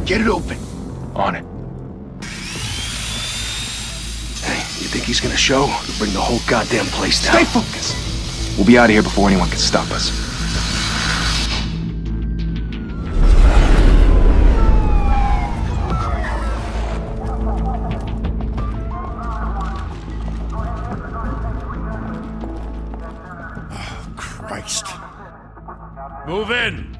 Get it open. On it. Hey, you think he's gonna show? We'll bring the whole goddamn place down. Stay focused! We'll be out of here before anyone can stop us. Oh, Christ. Move in!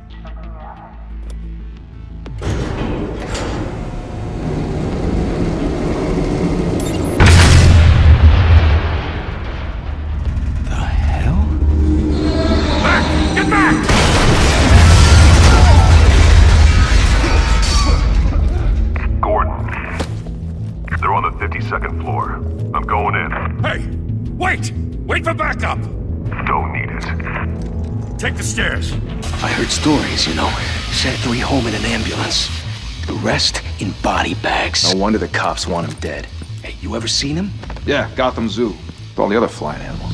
Second floor. I'm going in. Hey! Wait! Wait for backup! Don't need it. Take the stairs. I heard stories, you know. Sent 3 home in an ambulance. The rest in body bags. No wonder the cops want him dead. Hey, you ever seen him? Yeah, Gotham Zoo. With all the other flying animals.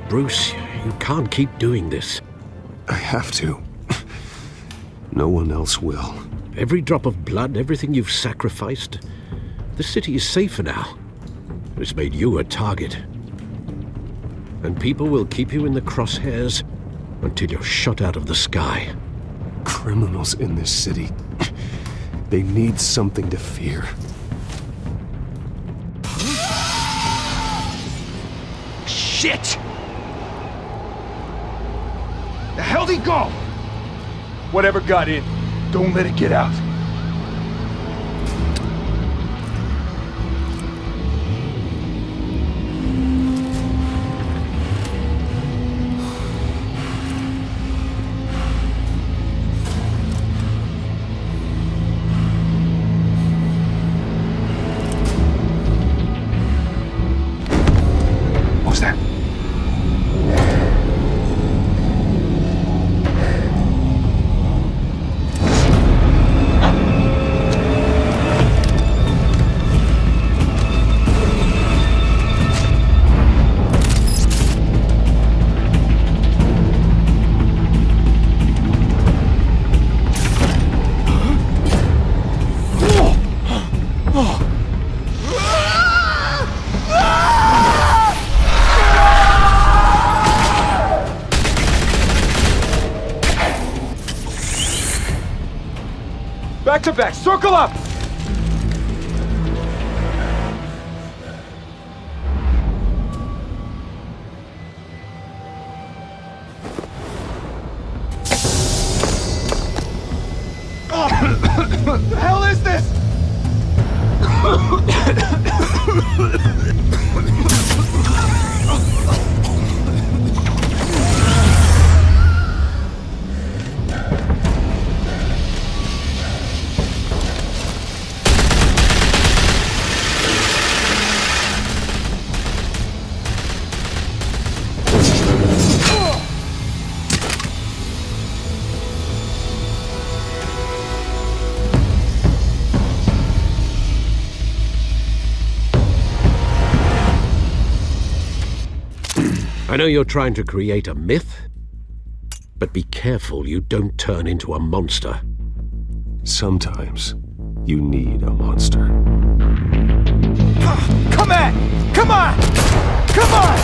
Bruce, you can't keep doing this. I have to. No one else will. Every drop of blood, everything you've sacrificed. The city is safer now. It's made you a target. And people will keep you in the crosshairs until you're shot out of the sky. Criminals in this city. They need something to fear. Shit! The hell'd he go? Whatever got in, don't let it get out. What was that? Back to back, circle up! What the hell is this? I know you're trying to create a myth, but be careful you don't turn into a monster. Sometimes you need a monster. Come at! Come on! Come on!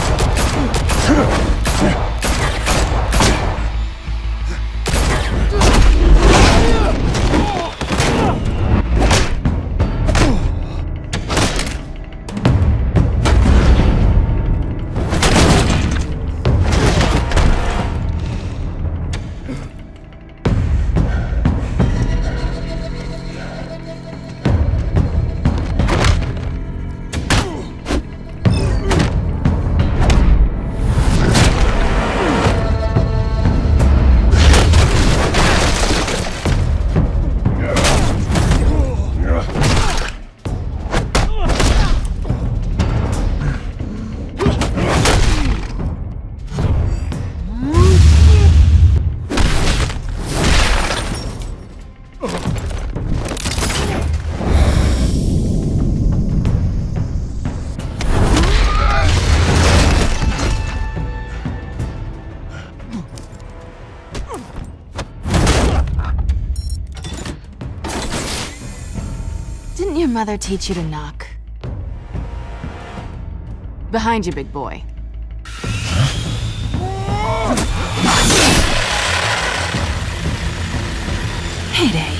your mother teach you to knock? Behind you, big boy. Heyday.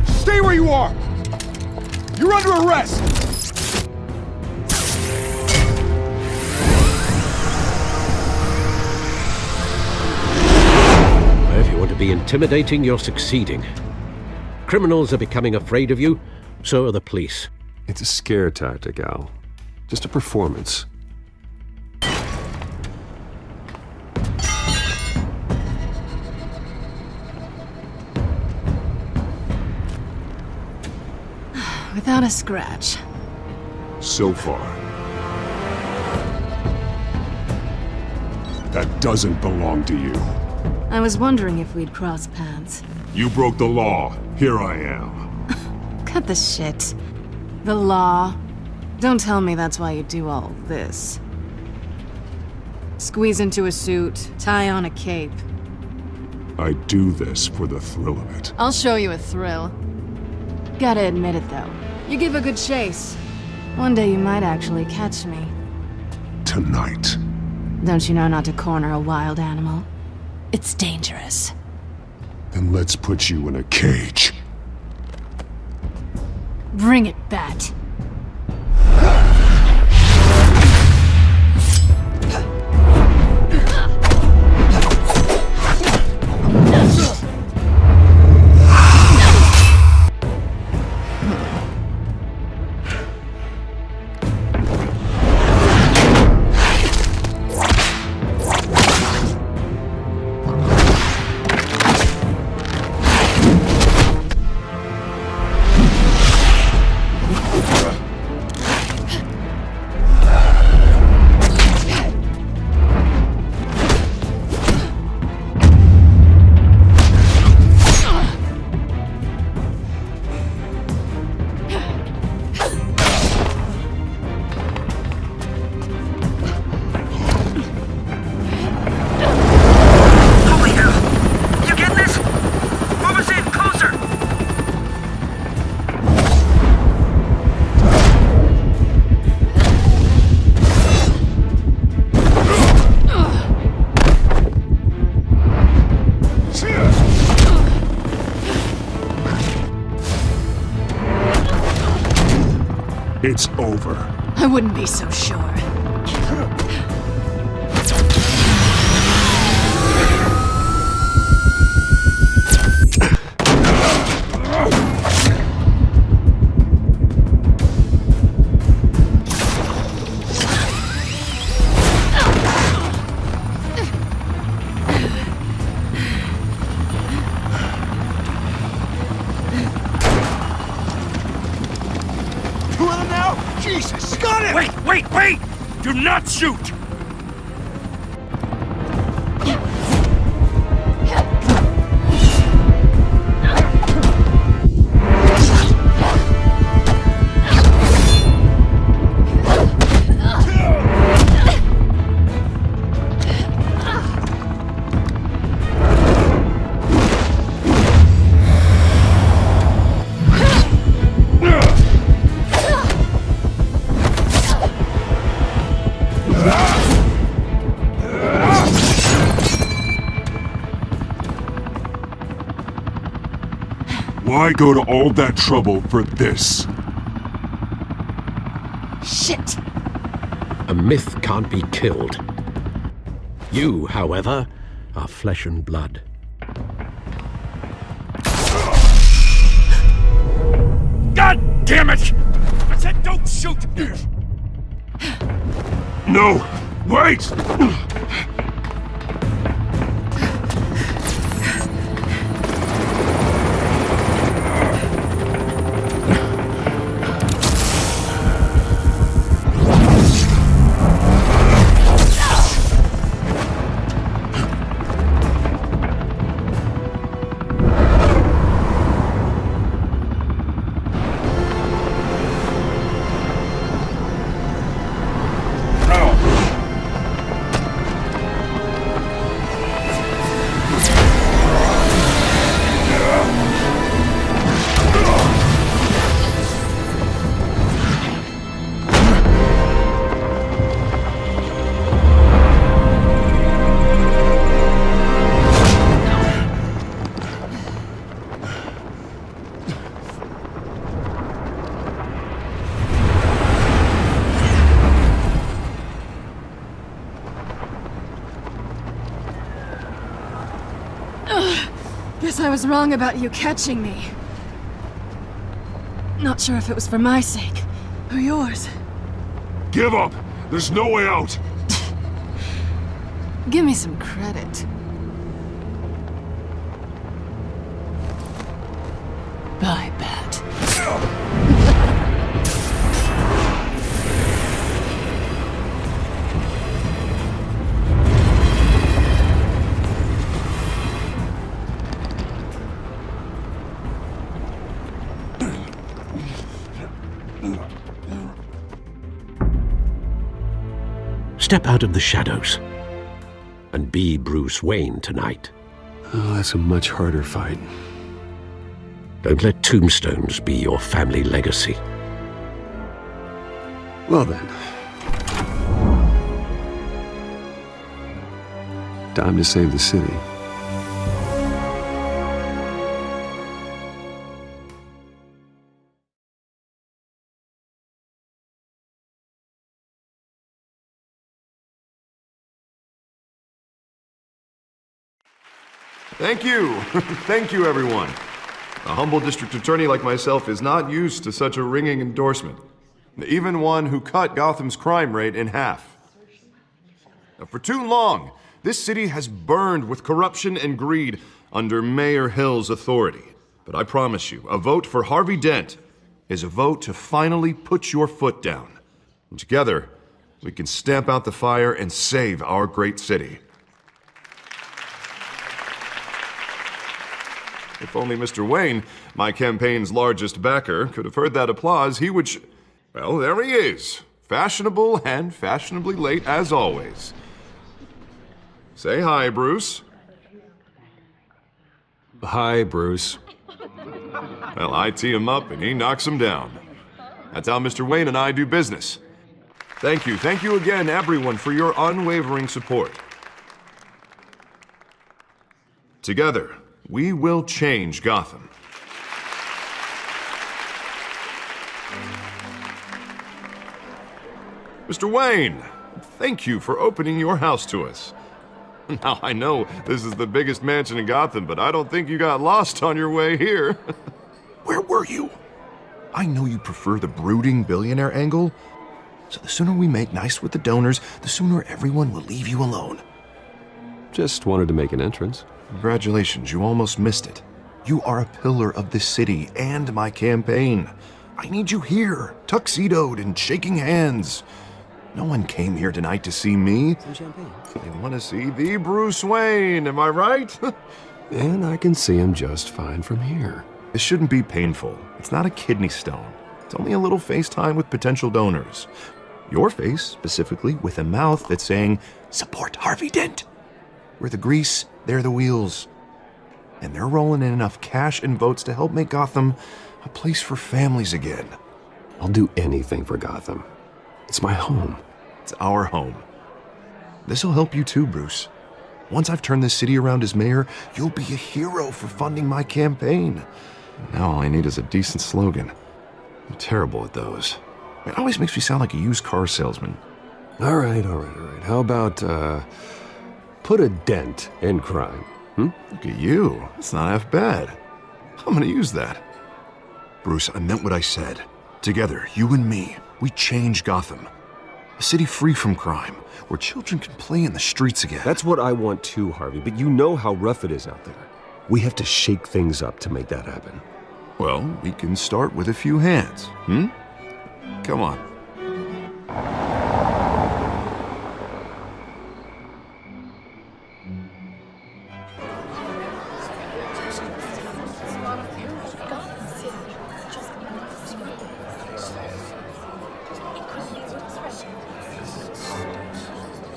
Stay where you are! You're under arrest! If you want to be intimidating, you're succeeding. Criminals are becoming afraid of you, so are the police. It's a scare tactic, Al. Just a performance. Without a scratch. So far. That doesn't belong to you. I was wondering if we'd cross paths. You broke the law. Here I am. Cut the shit. The law. Don't tell me that's why you do all this. Squeeze into a suit, tie on a cape. I do this for the thrill of it. I'll show you a thrill. Gotta admit it, though. You give a good chase. One day you might actually catch me. Tonight. Don't you know not to corner a wild animal? It's dangerous. Then let's put you in a cage. Bring it, Bat. It's over. I wouldn't be so sure. Jesus! Got it! Wait! Do not shoot! Why go to all that trouble for this? Shit! A myth can't be killed. You, however, are flesh and blood. God damn it! I said don't shoot! No! Wait! guess I was wrong about you catching me. Not sure if it was for my sake or yours. Give up! There's no way out! Give me some credit. Bye, Bat. Step out of the shadows and be Bruce Wayne tonight. Oh, that's a much harder fight. Don't let tombstones be your family legacy. Well then. Time to save the city. Thank you. Thank you, everyone. A humble district attorney like myself is not used to such a ringing endorsement. Even one who cut Gotham's crime rate in half. Now, for too long, this city has burned with corruption and greed under Mayor Hill's authority. But I promise you, a vote for Harvey Dent is a vote to finally put your foot down. And together, we can stamp out the fire and save our great city. If only Mr. Wayne, my campaign's largest backer, could have heard that applause, he would well, there he is. Fashionable and fashionably late as always. Say hi, Bruce. Hi, Bruce. Well, I tee him up and he knocks him down. That's how Mr. Wayne and I do business. Thank you again, everyone, for your unwavering support. Together, we will change Gotham. Mr. Wayne, thank you for opening your house to us. Now, I know this is the biggest mansion in Gotham, but I don't think you got lost on your way here. Where were you? I know you prefer the brooding billionaire angle, so the sooner we make nice with the donors, the sooner everyone will leave you alone. Just wanted to make an entrance. Congratulations, you almost missed it. You are a pillar of this city and my campaign. I need you here, tuxedoed and shaking hands. No one came here tonight to see me. Some champagne. They want to see the Bruce Wayne, am I right? And I can see him just fine from here. This shouldn't be painful. It's not a kidney stone. It's only a little FaceTime with potential donors. Your face, specifically, with a mouth that's saying, support Harvey Dent. We're the grease, they're the wheels. And they're rolling in enough cash and votes to help make Gotham a place for families again. I'll do anything for Gotham. It's my home. It's our home. This'll help you too, Bruce. Once I've turned this city around as mayor, you'll be a hero for funding my campaign. Now all I need is a decent slogan. I'm terrible at those. It always makes me sound like a used car salesman. All right. How about, put a dent in crime? Look at you. That's not half bad. I'm gonna use that. Bruce, I meant what I said. Together, you and me, we change Gotham. A city free from crime, where children can play in the streets again. That's what I want too, Harvey, but you know how rough it is out there. We have to shake things up to make that happen. Well, we can start with a few hands, Come on.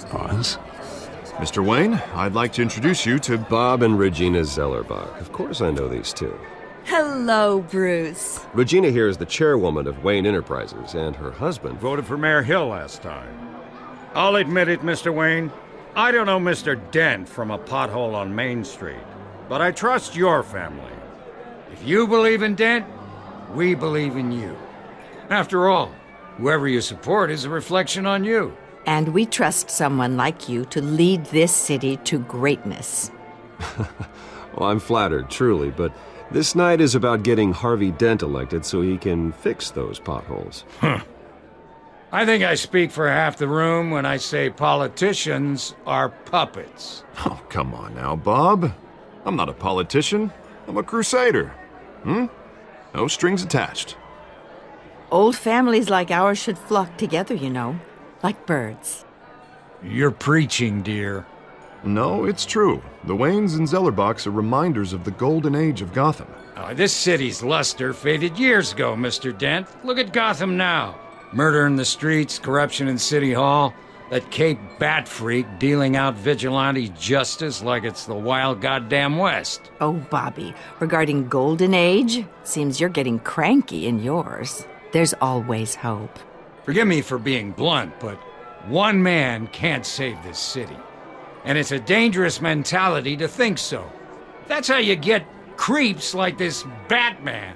Pause. Mr. Wayne, I'd like to introduce you to Bob and Regina Zellerbach. Of course I know these two. Hello, Bruce. Regina here is the chairwoman of Wayne Enterprises, and her husband... Voted for Mayor Hill last time. I'll admit it, Mr. Wayne. I don't know Mr. Dent from a pothole on Main Street, but I trust your family. If you believe in Dent, we believe in you. After all, whoever you support is a reflection on you. And we trust someone like you to lead this city to greatness. Well, I'm flattered, truly, but this night is about getting Harvey Dent elected so he can fix those potholes. I think I speak for half the room when I say politicians are puppets. Oh, come on now, Bob. I'm not a politician. I'm a crusader. No strings attached. Old families like ours should flock together, you know, like birds. You're preaching, dear. No, it's true. The Waynes and Zellerbachs are reminders of the golden age of Gotham. This city's luster faded years ago, Mr. Dent. Look at Gotham now. Murder in the streets, corruption in City Hall, that Cape Bat freak dealing out vigilante justice like it's the wild goddamn West. Oh, Bobby, regarding Golden Age, seems you're getting cranky in yours. There's always hope. Forgive me for being blunt, but one man can't save this city. And it's a dangerous mentality to think so. That's how you get creeps like this Batman.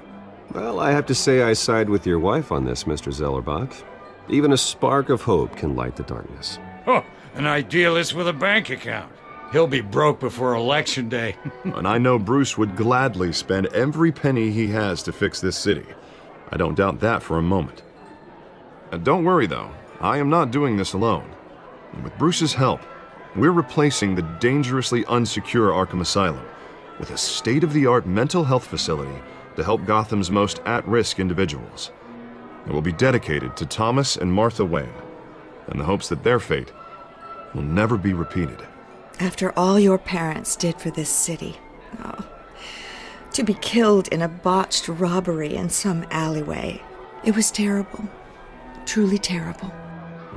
Well, I have to say I side with your wife on this, Mr. Zellerbach. Even a spark of hope can light the darkness. Oh, an idealist with a bank account. He'll be broke before Election Day. And I know Bruce would gladly spend every penny he has to fix this city. I don't doubt that for a moment. Don't worry, though. I am not doing this alone. With Bruce's help, we're replacing the dangerously unsecure Arkham Asylum with a state-of-the-art mental health facility to help Gotham's most at-risk individuals. It will be dedicated to Thomas and Martha Wayne, in the hopes that their fate will never be repeated. After all your parents did for this city, to be killed in a botched robbery in some alleyway, it was terrible. Truly terrible.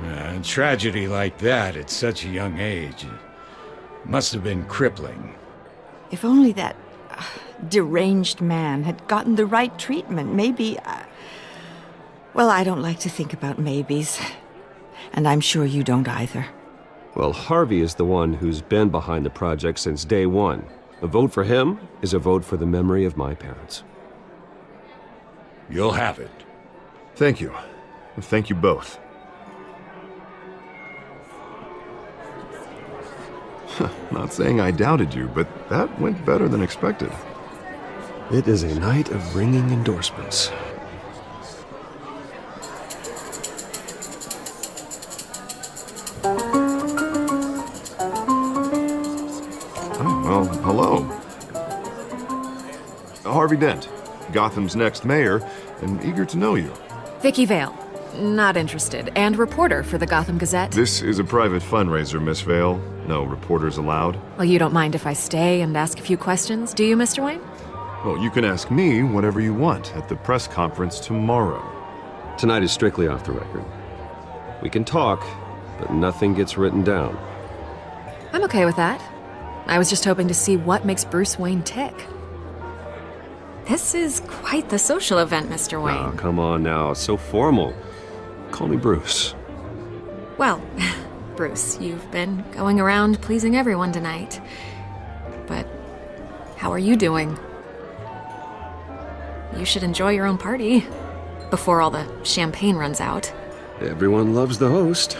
A tragedy like that at such a young age must have been crippling. If only that deranged man had gotten the right treatment, maybe... Well, I don't like to think about maybes. And I'm sure you don't either. Well, Harvey is the one who's been behind the project since day one. A vote for him is a vote for the memory of my parents. You'll have it. Thank you. Thank you both. Not saying I doubted you, but that went better than expected. It is a night of ringing endorsements. Oh, well, hello. Harvey Dent, Gotham's next mayor, and eager to know you. Vicky Vale. Not interested. And reporter for the Gotham Gazette. This is a private fundraiser, Miss Vale. No reporters allowed. Well, you don't mind if I stay and ask a few questions, do you, Mr. Wayne? Well, you can ask me whatever you want at the press conference tomorrow. Tonight is strictly off the record. We can talk, but nothing gets written down. I'm okay with that. I was just hoping to see what makes Bruce Wayne tick. This is quite the social event, Mr. Wayne. Oh, come on now. It's so formal. Call me Bruce. Well, Bruce, you've been going around pleasing everyone tonight. But how are you doing? You should enjoy your own party before all the champagne runs out. Everyone loves the host.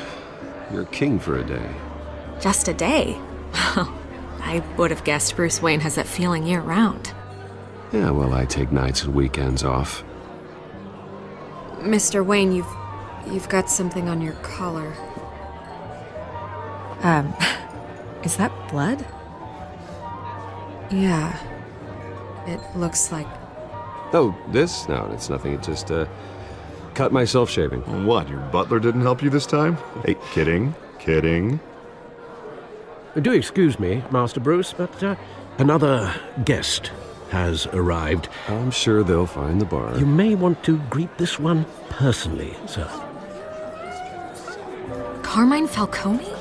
You're king for a day. Just a day? I would have guessed Bruce Wayne has that feeling year-round. Yeah, well, I take nights and weekends off. Mr. Wayne, you've got something on your collar. Is that blood? Yeah. It looks like... Oh, this? No, it's nothing. It just, cut myself shaving. What, your butler didn't help you this time? Hey, kidding. Do excuse me, Master Bruce, but another guest has arrived. I'm sure they'll find the bar. You may want to greet this one personally, sir. Carmine Falcone?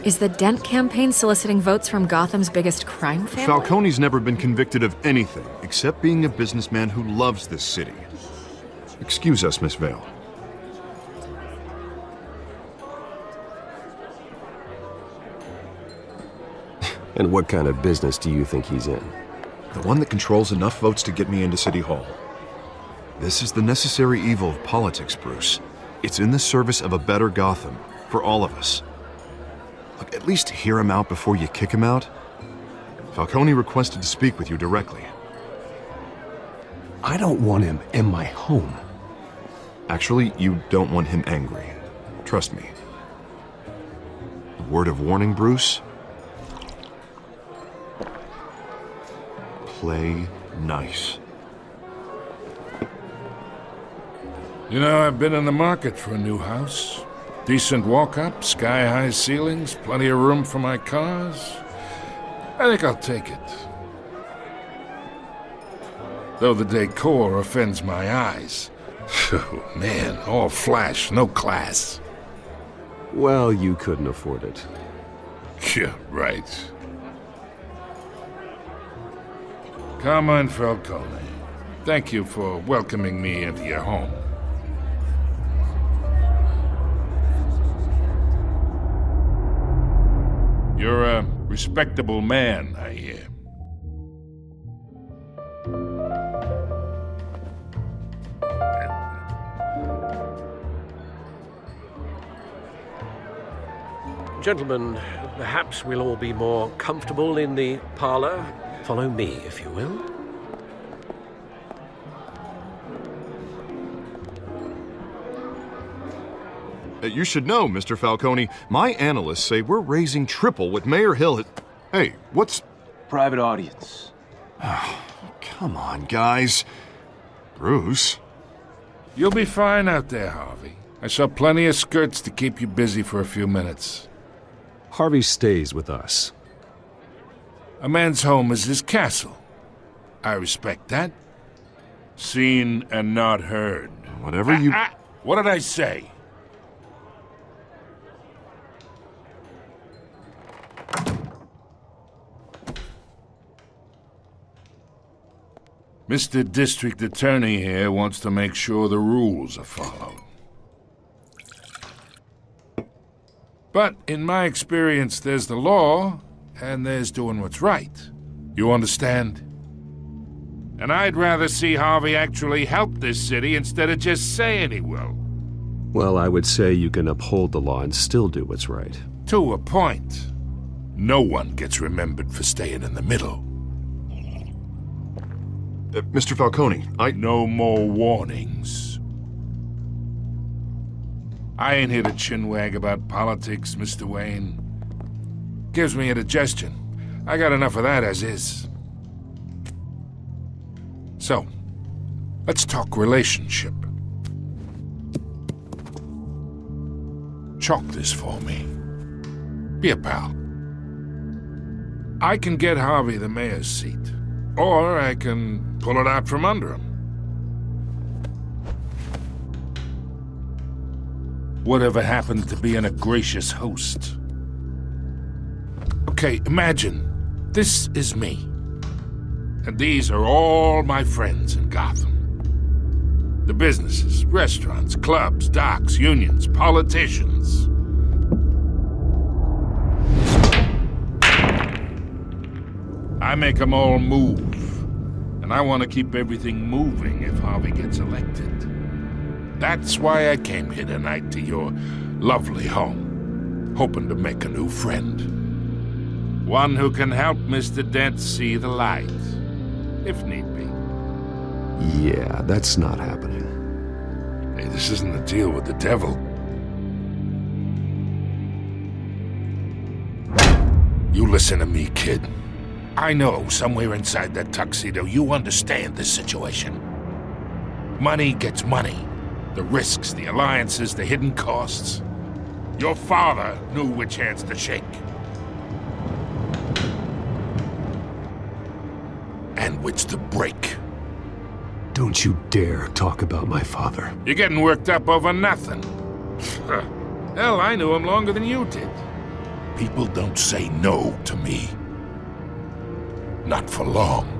Is the Dent campaign soliciting votes from Gotham's biggest crime family? Falcone's never been convicted of anything except being a businessman who loves this city. Excuse us, Miss Vale. And what kind of business do you think he's in? The one that controls enough votes to get me into City Hall. This is the necessary evil of politics, Bruce. It's in the service of a better Gotham, for all of us. Look, at least hear him out before you kick him out. Falcone requested to speak with you directly. I don't want him in my home. Actually, you don't want him angry. Trust me. A word of warning, Bruce? Play nice. You know, I've been in the market for a new house. Decent walk-up, sky-high ceilings, plenty of room for my cars. I think I'll take it. Though the decor offends my eyes. Oh, man, all flash, no class. Well, you couldn't afford it. Yeah, right. Carmine Falcone, thank you for welcoming me into your home. You're a respectable man, I hear. Gentlemen, perhaps we'll all be more comfortable in the parlor. Follow me, if you will. You should know, Mr. Falcone, my analysts say we're raising triple what Mayor Hill had... Hey, what's... Private audience. Come on, guys. Bruce? You'll be fine out there, Harvey. I saw plenty of skirts to keep you busy for a few minutes. Harvey stays with us. A man's home is his castle. I respect that. Seen and not heard. Whatever you... What did I say? Mr. District Attorney here wants to make sure the rules are followed. But in my experience, there's the law, and there's doing what's right. You understand? And I'd rather see Harvey actually help this city instead of just saying he will. Well, I would say you can uphold the law and still do what's right. To a point. No one gets remembered for staying in the middle. Mr. Falcone, No more warnings. I ain't here to chinwag about politics, Mr. Wayne. Gives me indigestion. I got enough of that as is. So, let's talk relationship. Chalk this for me. Be a pal. I can get Harvey the mayor's seat, or I can pull it out from under him. Whatever happens to being a gracious host? Okay, imagine this is me. And these are all my friends in Gotham. The businesses, restaurants, clubs, docks, unions, politicians. I make them all move. And I want to keep everything moving if Harvey gets elected. That's why I came here tonight to your lovely home, hoping to make a new friend. One who can help Mr. Dent see the light, if need be. Yeah, that's not happening. Hey, this isn't a deal with the devil. You listen to me, kid. I know somewhere inside that tuxedo you understand this situation. Money gets money. The risks, the alliances, the hidden costs. Your father knew which hands to shake. And which to break. Don't you dare talk about my father. You're getting worked up over nothing. Hell, I knew him longer than you did. People don't say no to me. Not for long.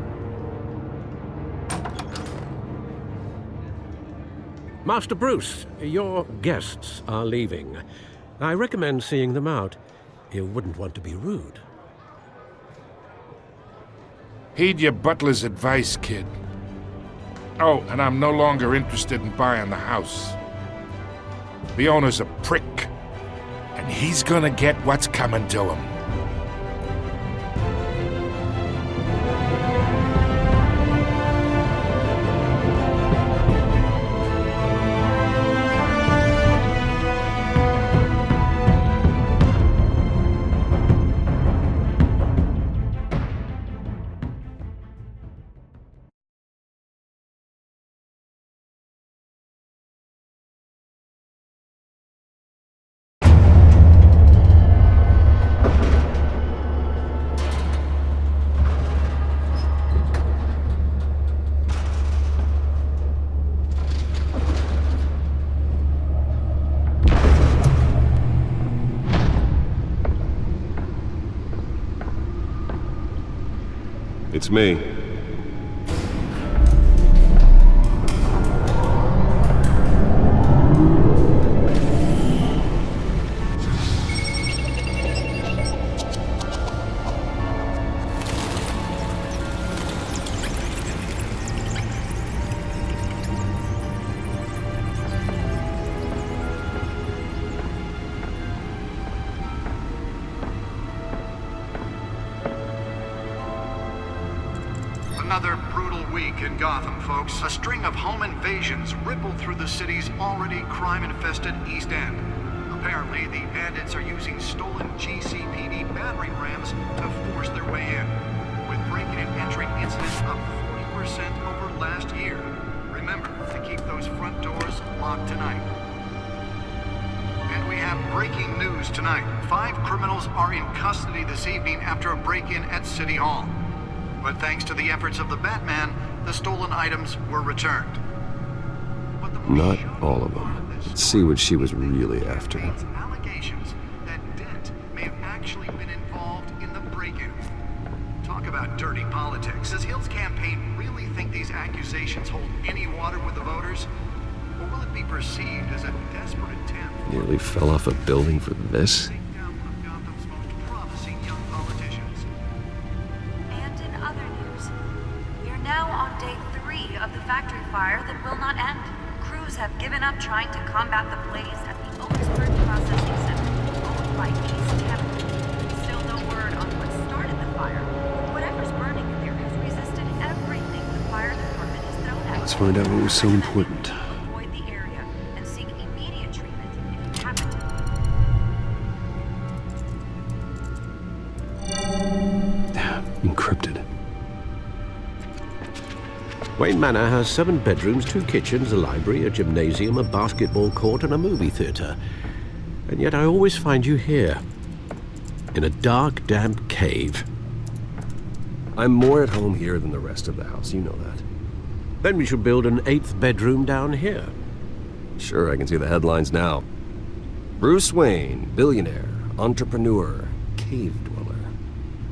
Master Bruce, your guests are leaving. I recommend seeing them out. You wouldn't want to be rude. Heed your butler's advice, kid. Oh, and I'm no longer interested in buying the house. The owner's a prick, and he's gonna get what's coming to him. It's me. Another brutal week in Gotham, folks. A string of home invasions rippled through the city's already crime-infested East End. Apparently, the bandits are using stolen GCPD battering rams to force their way in, with breaking and entering incidents up 40% over last year. Remember to keep those front doors locked tonight. And we have breaking news tonight. 5 criminals are in custody this evening after a break-in at City Hall. But thanks to the efforts of the Batman, the stolen items were returned. Not all of them. Let's see what she was really after. Allegations that Dent may have actually been involved in the break-in. Talk about dirty politics. Does Hill's campaign really think these accusations hold any water with the voters? Or will it be perceived as a desperate attempt? Nearly fell off a building for this? Now on day 3 of the factory fire that will not end. Crews have given up trying to combat the blaze at the Otisburg Processing Center, owned by East Chemical. Still no word on what started the fire. Whatever's burning in there has resisted everything the fire department has thrown at it. Let's find out what was so important. Avoid the area and seek immediate treatment if you happen to. Encrypted. Wayne Manor has 7 bedrooms, 2 kitchens, a library, a gymnasium, a basketball court, and a movie theater. And yet I always find you here, in a dark, damp cave. I'm more at home here than the rest of the house, you know that. Then we should build an 8th bedroom down here. Sure, I can see the headlines now. Bruce Wayne, billionaire, entrepreneur, cave dweller.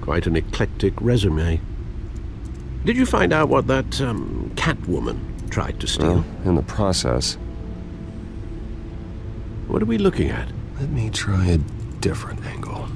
Quite an eclectic resume. Did you find out what that, Catwoman tried to steal? Well, in the process. What are we looking at? Let me try a different angle.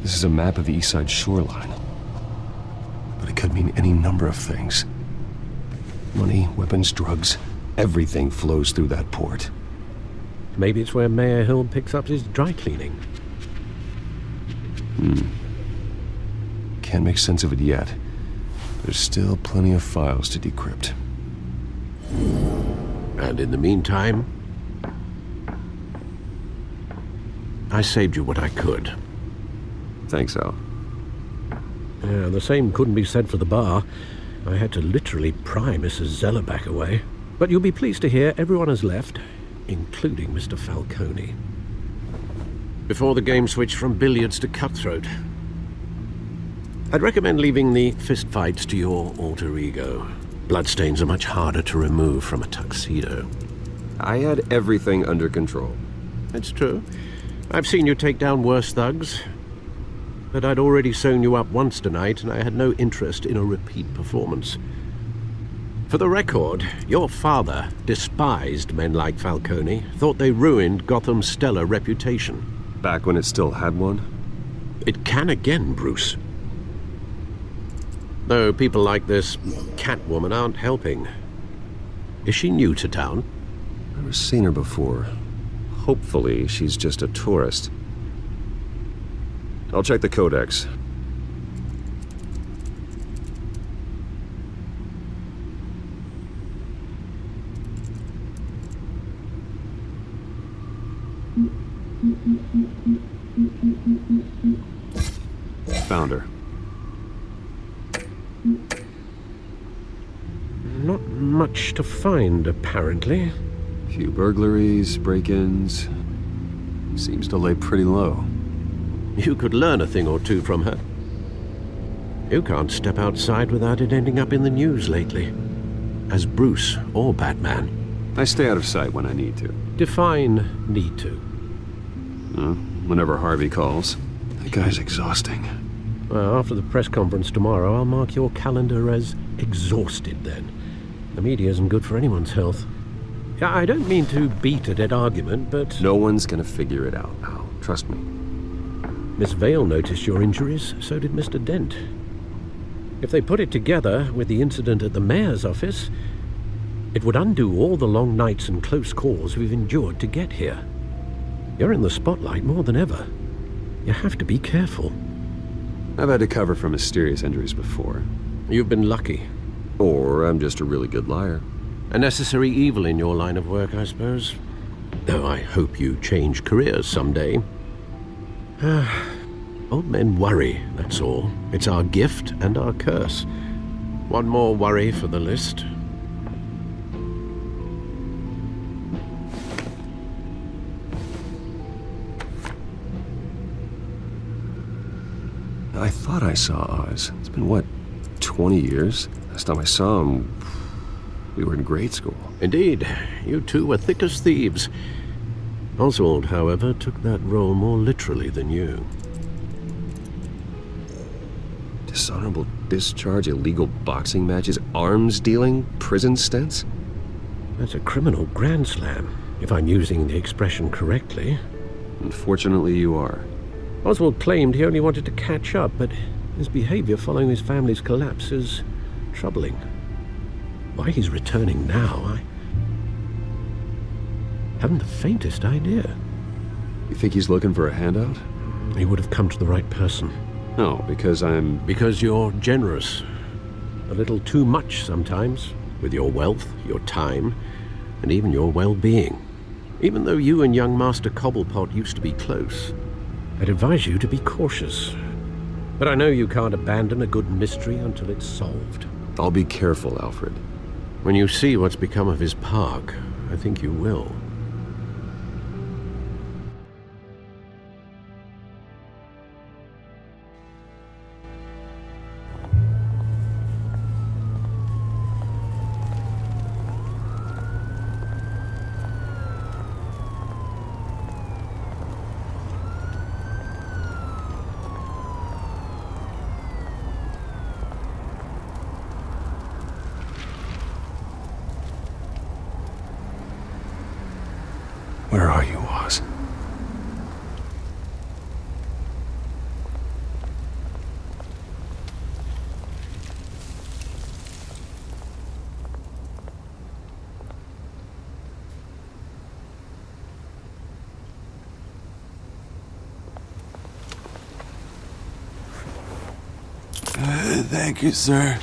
This is a map of the East Side shoreline. But it could mean any number of things. Money, weapons, drugs, everything flows through that port. Maybe it's where Mayor Hill picks up his dry cleaning. Can't make sense of it yet. There's still plenty of files to decrypt. And in the meantime, I saved you what I could. Thanks, Al. Yeah, the same couldn't be said for the bar. I had to literally pry Mrs. Zeller back away. But you'll be pleased to hear everyone has left, including Mr. Falcone. Before the game switched from billiards to cutthroat. I'd recommend leaving the fistfights to your alter ego. Bloodstains are much harder to remove from a tuxedo. I had everything under control. It's true. I've seen you take down worse thugs. But I'd already sewn you up once tonight, and I had no interest in a repeat performance. For the record, your father despised men like Falcone, thought they ruined Gotham's stellar reputation. Back when it still had one? It can again, Bruce. Though people like this Catwoman aren't helping. Is she new to town? Never seen her before. Hopefully, she's just a tourist. I'll check the codex. Found her. Not much to find, apparently. Few burglaries, break-ins. Seems to lay pretty low. You could learn a thing or two from her. You can't step outside without it ending up in the news lately. As Bruce or Batman. I stay out of sight when I need to. Define need to. Whenever Harvey calls. That guy's exhausting. Well, after the press conference tomorrow, I'll mark your calendar as exhausted then. The media isn't good for anyone's health. I don't mean to beat a dead argument, but... No one's gonna figure it out, Al. Trust me. Miss Vale noticed your injuries, so did Mr. Dent. If they put it together with the incident at the mayor's office, it would undo all the long nights and close calls we've endured to get here. You're in the spotlight more than ever. You have to be careful. I've had to cover for mysterious injuries before. You've been lucky. Or I'm just a really good liar. A necessary evil in your line of work, I suppose. Though I hope you change careers someday. Old men worry, that's all. It's our gift and our curse. One more worry for the list. I thought I saw Oz. It's been, what, 20 years? Last time I saw him, we were in grade school. Indeed. You two were thick as thieves. Oswald, however, took that role more literally than you. Dishonorable discharge, illegal boxing matches, arms dealing, prison stints? That's a criminal grand slam, if I'm using the expression correctly. Unfortunately, you are. Oswald claimed he only wanted to catch up, but his behavior following his family's collapse is troubling. Why he's returning now, I haven't the faintest idea. You think he's looking for a handout? He would have come to the right person. No, because I'm... Because you're generous. A little too much sometimes, with your wealth, your time, and even your well-being. Even though you and young Master Cobblepot used to be close, I'd advise you to be cautious. But I know you can't abandon a good mystery until it's solved. I'll be careful, Alfred. When you see what's become of his park, I think you will. Where are you, Oz? Thank you, sir.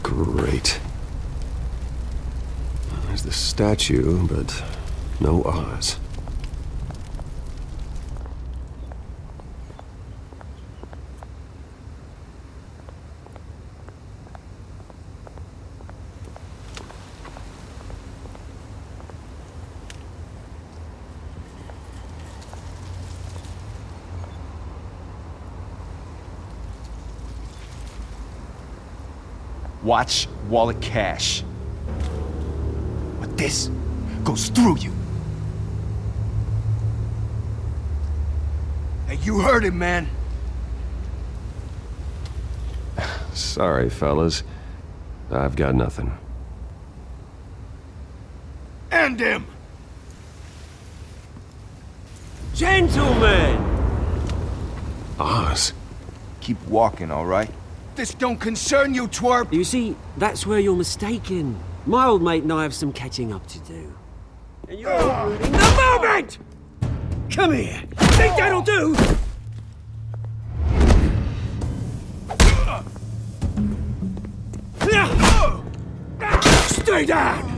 Great. There's the statue, but no Oz. Watch wallet cash. But this goes through you. Hey, you heard him, man. Sorry, fellas. I've got nothing. End him! Gentlemen! Oz. Keep walking, all right? This don't concern you, twerp! You see, that's where you're mistaken. My old mate and I have some catching up to do. And you're ruining the moment! Come here! Think that'll do? way down!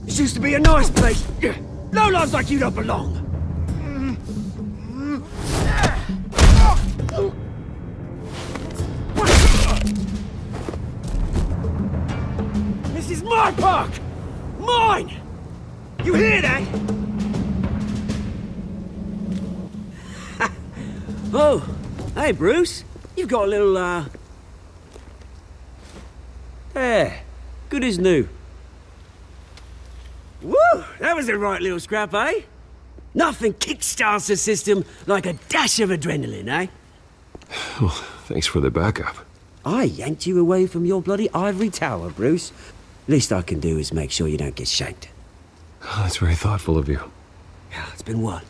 This used to be a nice place. No lives like you don't belong. This is my park! Mine! You hear that? Oh, hey, Bruce. You've got a little, There. Good as new. Woo! That was a right little scrap, eh? Nothing kickstarts the system like a dash of adrenaline, eh? Well, thanks for the backup. I yanked you away from your bloody ivory tower, Bruce. Least I can do is make sure you don't get shanked. Oh, that's very thoughtful of you. Yeah, it's been what?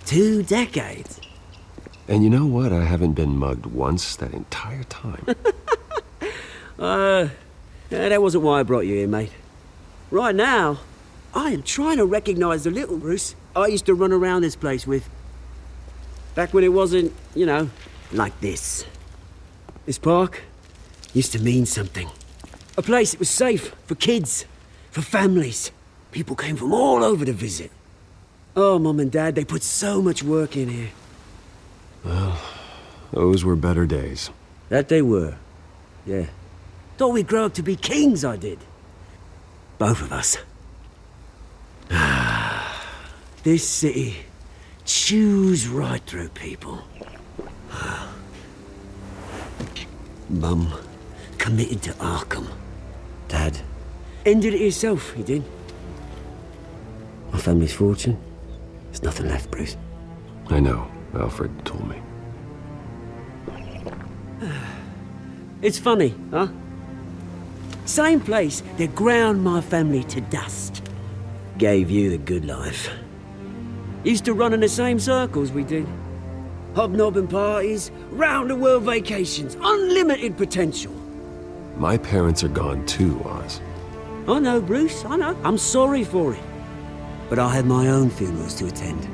2 decades? And you know what? I haven't been mugged once that entire time. That wasn't why I brought you here, mate. Right now, I am trying to recognize the little Bruce I used to run around this place with. Back when it wasn't, you know, like this. This park used to mean something. A place that was safe for kids, for families. People came from all over to visit. Oh, Mum and Dad, they put so much work in here. Well, those were better days. That they were. Yeah. Thought we'd grow up to be kings, I did. Both of us. This city chews right through people. Mum committed to Arkham. Dad ended it himself, he did. My family's fortune, there's nothing left, Bruce. I know. Alfred told me. It's funny, huh? Same place that ground my family to dust. Gave you the good life. Used to run in the same circles we did. Hobnobbing parties, round-the-world vacations, unlimited potential. My parents are gone too, Oz. I know, Bruce, I know. I'm sorry for it. But I had my own funerals to attend.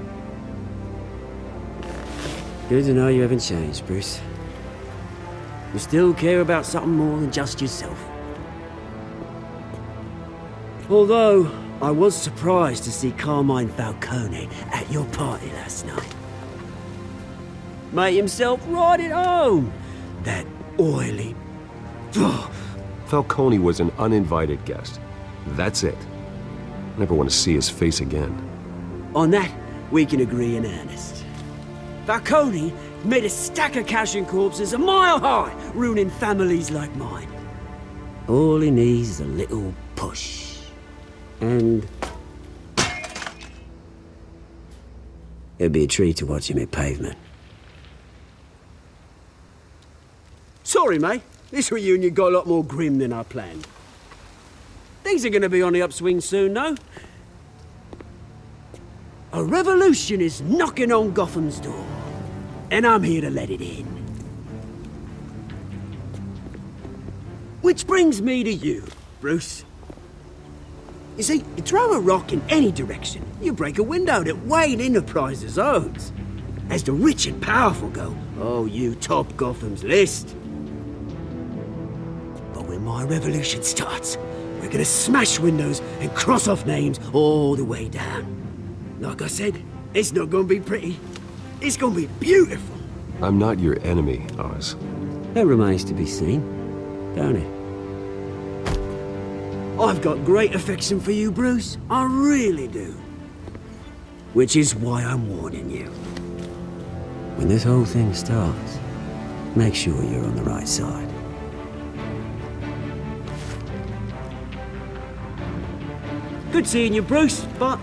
Good to know you haven't changed, Bruce. You still care about something more than just yourself. Although, I was surprised to see Carmine Falcone at your party last night. Made himself right at home. That oily... Falcone was an uninvited guest. That's it. I never want to see his face again. On that, we can agree in earnest. Falcone made a stack of cash and corpses a mile high, ruining families like mine. All he needs is a little push. And... it'd be a treat to watch him hit pavement. Sorry, mate. This reunion got a lot more grim than I planned. Things are gonna be on the upswing soon, though. A revolution is knocking on Gotham's door. And I'm here to let it in. Which brings me to you, Bruce. You see, you throw a rock in any direction, you break a window that Wayne Enterprises owns. As the rich and powerful go, oh, you top Gotham's list. But when my revolution starts, we're gonna smash windows and cross off names all the way down. Like I said, it's not gonna be pretty. It's gonna be beautiful. I'm not your enemy, Oz. That remains to be seen, don't it? I've got great affection for you, Bruce. I really do. Which is why I'm warning you. When this whole thing starts, make sure you're on the right side. Good seeing you, Bruce, but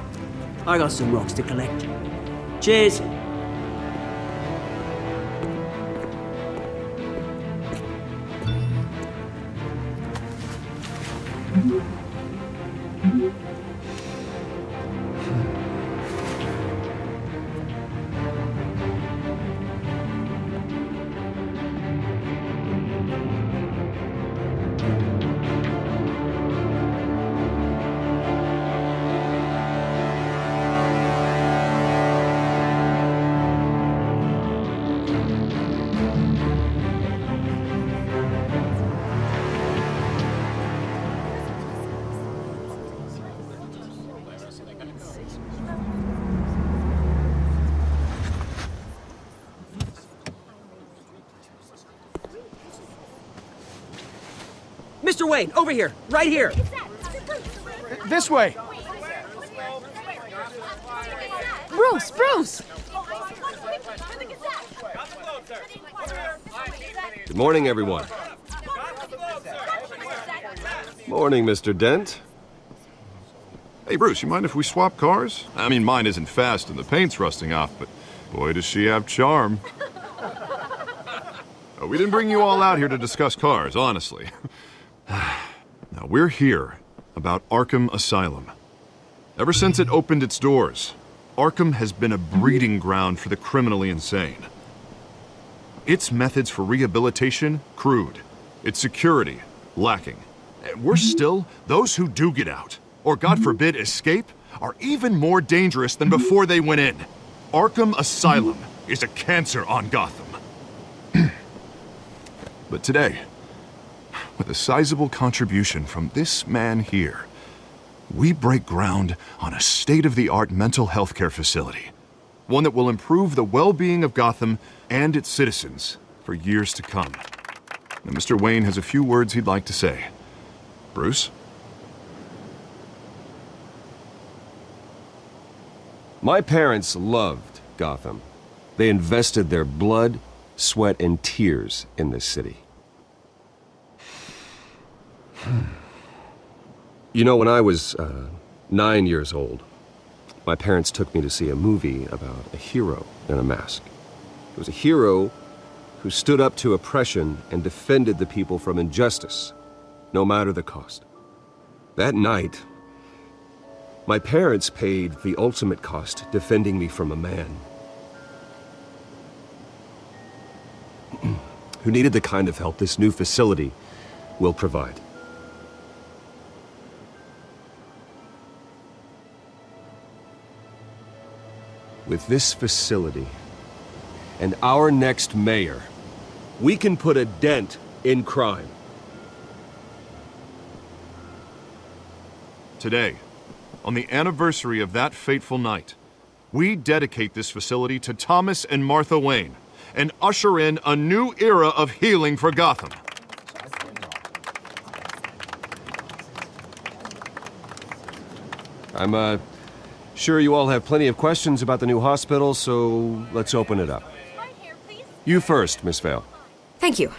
I got some rocks to collect. Cheers. Mr. Wayne, over here, right here. This way. Bruce! Good morning, everyone. Morning, Mr. Dent. Hey, Bruce, you mind if we swap cars? I mean, mine isn't fast and the paint's rusting off, but boy, does she have charm. We didn't bring you all out here to discuss cars, honestly. Now, we're here about Arkham Asylum. Ever since it opened its doors, Arkham has been a breeding ground for the criminally insane. Its methods for rehabilitation, crude. Its security, lacking. And worse still, those who do get out, or God forbid escape, are even more dangerous than before they went in. Arkham Asylum is a cancer on Gotham. But today, with a sizable contribution from this man here, we break ground on a state-of-the-art mental health care facility. One that will improve the well-being of Gotham and its citizens for years to come. Now, Mr. Wayne has a few words he'd like to say. Bruce? My parents loved Gotham. They invested their blood, sweat, and tears in this city. You know, when I was 9 years old, my parents took me to see a movie about a hero in a mask. It was a hero who stood up to oppression and defended the people from injustice, no matter the cost. That night, my parents paid the ultimate cost defending me from a man who needed the kind of help this new facility will provide. With this facility and our next mayor, we can put a dent in crime. Today, on the anniversary of that fateful night, we dedicate this facility to Thomas and Martha Wayne and usher in a new era of healing for Gotham. I'm sure you all have plenty of questions about the new hospital, so let's open it up. You first, Miss Vale. Thank you.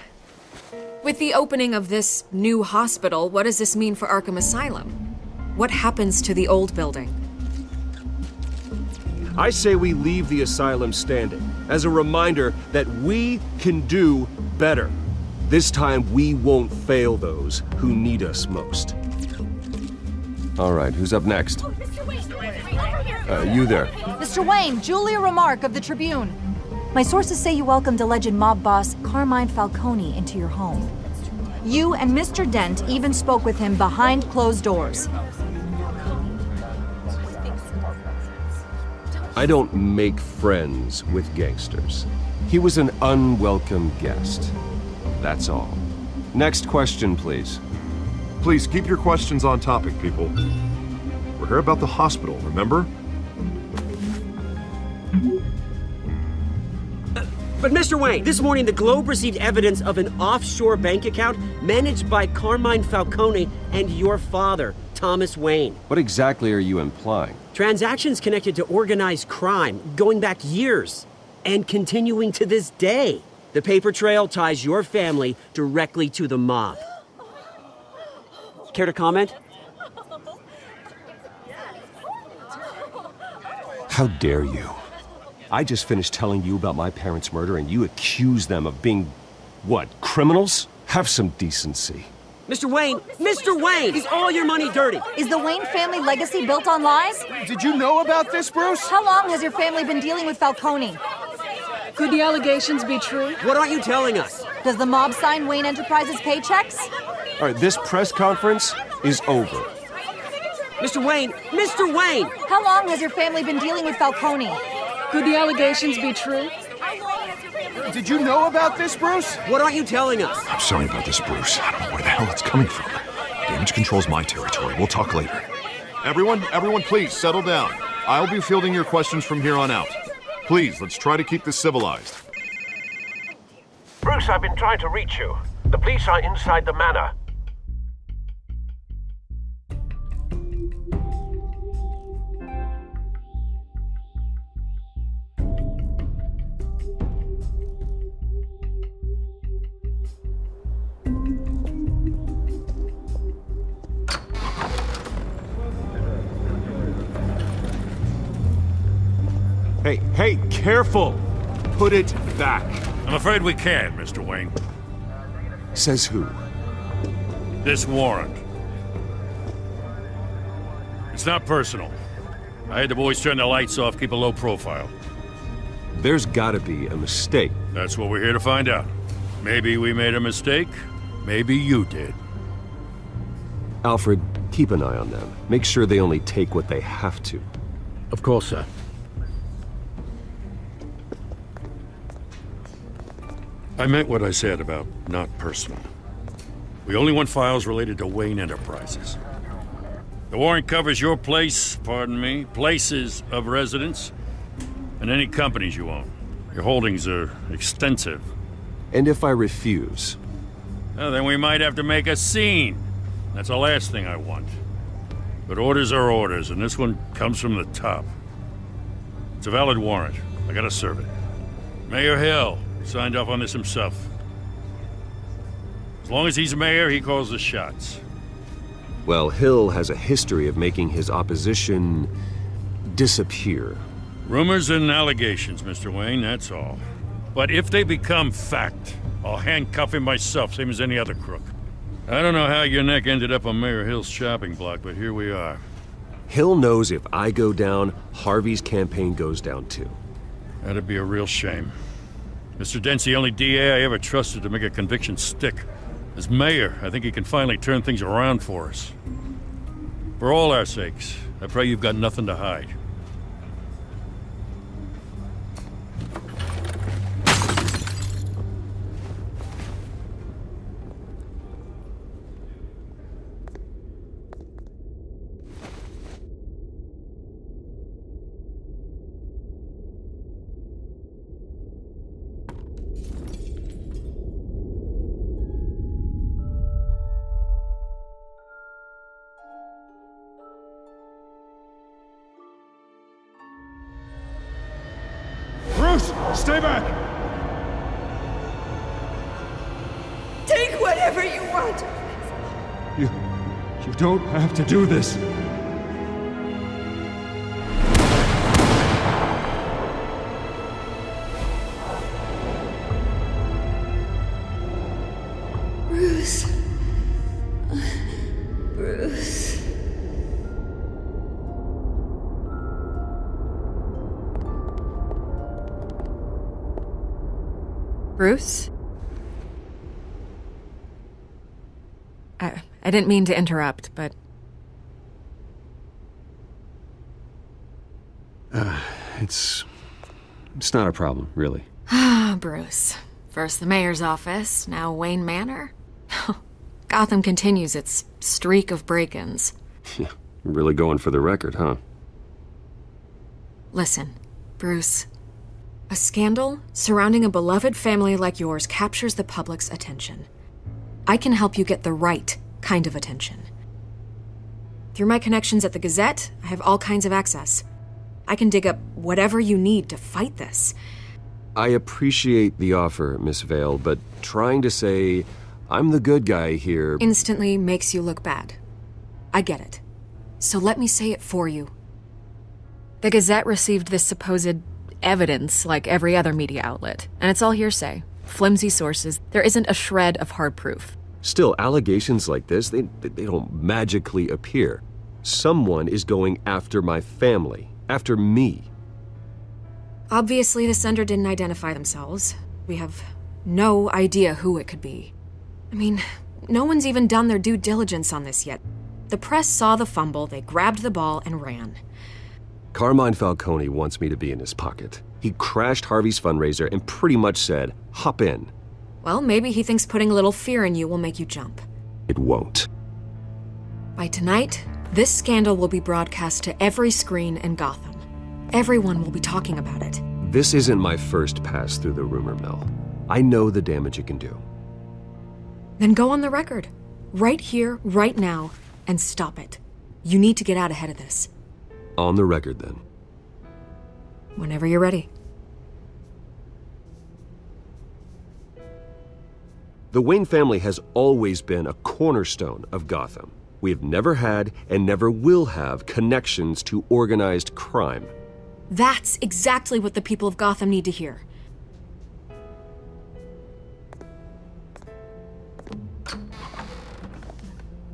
With the opening of this new hospital, what does this mean for Arkham Asylum? What happens to the old building? I say we leave the asylum standing as a reminder that we can do better. This time we won't fail those who need us most. All right, who's up next? You there. Mr. Wayne, Julia Remark of the Tribune. My sources say you welcomed alleged mob boss Carmine Falcone into your home. You and Mr. Dent even spoke with him behind closed doors. I don't make friends with gangsters. He was an unwelcome guest. That's all. Next question, please. Please keep your questions on topic, people. We're here about the hospital, remember? But Mr. Wayne, this morning the Globe received evidence of an offshore bank account managed by Carmine Falcone and your father, Thomas Wayne. What exactly are you implying? Transactions connected to organized crime, going back years, and continuing to this day. The paper trail ties your family directly to the mob. Care to comment? How dare you? I just finished telling you about my parents' murder and you accuse them of being, what, criminals? Have some decency. Mr. Wayne! Mr. Wayne! Is all your money dirty? Is the Wayne family legacy built on lies? Did you know about this, Bruce? How long has your family been dealing with Falcone? Could the allegations be true? What aren't you telling us? Does the mob sign Wayne Enterprises paychecks? All right, this press conference is over. Mr. Wayne! Mr. Wayne! How long has your family been dealing with Falcone? Could the allegations be true? Did you know about this, Bruce? What aren't you telling us? I'm sorry about this, Bruce. I don't know where the hell it's coming from. Damage control's my territory. We'll talk later. Everyone, please settle down. I'll be fielding your questions from here on out. Please, let's try to keep this civilized. Bruce, I've been trying to reach you. The police are inside the manor. Hey, careful! Put it back. I'm afraid we can't, Mr. Wayne. Says who? This warrant. It's not personal. I had the boys turn the lights off, keep a low profile. There's gotta be a mistake. That's what we're here to find out. Maybe we made a mistake. Maybe you did. Alfred, keep an eye on them. Make sure they only take what they have to. Of course, sir. I meant what I said about not personal. We only want files related to Wayne Enterprises. The warrant covers your place, pardon me, places of residence, and any companies you own. Your holdings are extensive. And if I refuse? Well, then we might have to make a scene. That's the last thing I want. But orders are orders, and this one comes from the top. It's a valid warrant. I gotta serve it. Mayor Hill signed off on this himself. As long as he's mayor, he calls the shots. Well, Hill has a history of making his opposition disappear. Rumors and allegations, Mr. Wayne, that's all. But if they become fact, I'll handcuff him myself, same as any other crook. I don't know how your neck ended up on Mayor Hill's shopping block, but here we are. Hill knows if I go down, Harvey's campaign goes down too. That'd be a real shame. Mr. Dent's the only DA I ever trusted to make a conviction stick. As mayor, I think he can finally turn things around for us. For all our sakes, I pray you've got nothing to hide. Bruce, stay back! Take whatever you want! You don't have to do this. Bruce. Bruce. Bruce? I didn't mean to interrupt, but... It's not a problem, really. Ah, Bruce. First the mayor's office, now Wayne Manor. Gotham continues its streak of break-ins. Yeah, really going for the record, huh? Listen, Bruce. A scandal surrounding a beloved family like yours captures the public's attention. I can help you get the right kind of attention. Through my connections at the Gazette, I have all kinds of access. I can dig up whatever you need to fight this. I appreciate the offer, Miss Vale, but trying to say I'm the good guy here instantly makes you look bad. I get it. So let me say it for you. The Gazette received this supposed evidence like every other media outlet, and it's all hearsay. Flimsy sources. There isn't a shred of hard proof. Still, allegations like this, they don't magically appear. Someone is going after my family, after me. Obviously, the sender didn't identify themselves. We have no idea who it could be. I mean, no one's even done their due diligence on this yet. The press saw the fumble, they grabbed the ball and ran. Carmine Falcone wants me to be in his pocket. He crashed Harvey's fundraiser and pretty much said, hop in. Well, maybe he thinks putting a little fear in you will make you jump. It won't. By tonight, this scandal will be broadcast to every screen in Gotham. Everyone will be talking about it. This isn't my first pass through the rumor mill. I know the damage it can do. Then go on the record. Right here, right now, and stop it. You need to get out ahead of this. On the record, then. Whenever you're ready. The Wayne family has always been a cornerstone of Gotham. We have never had and never will have connections to organized crime. That's exactly what the people of Gotham need to hear.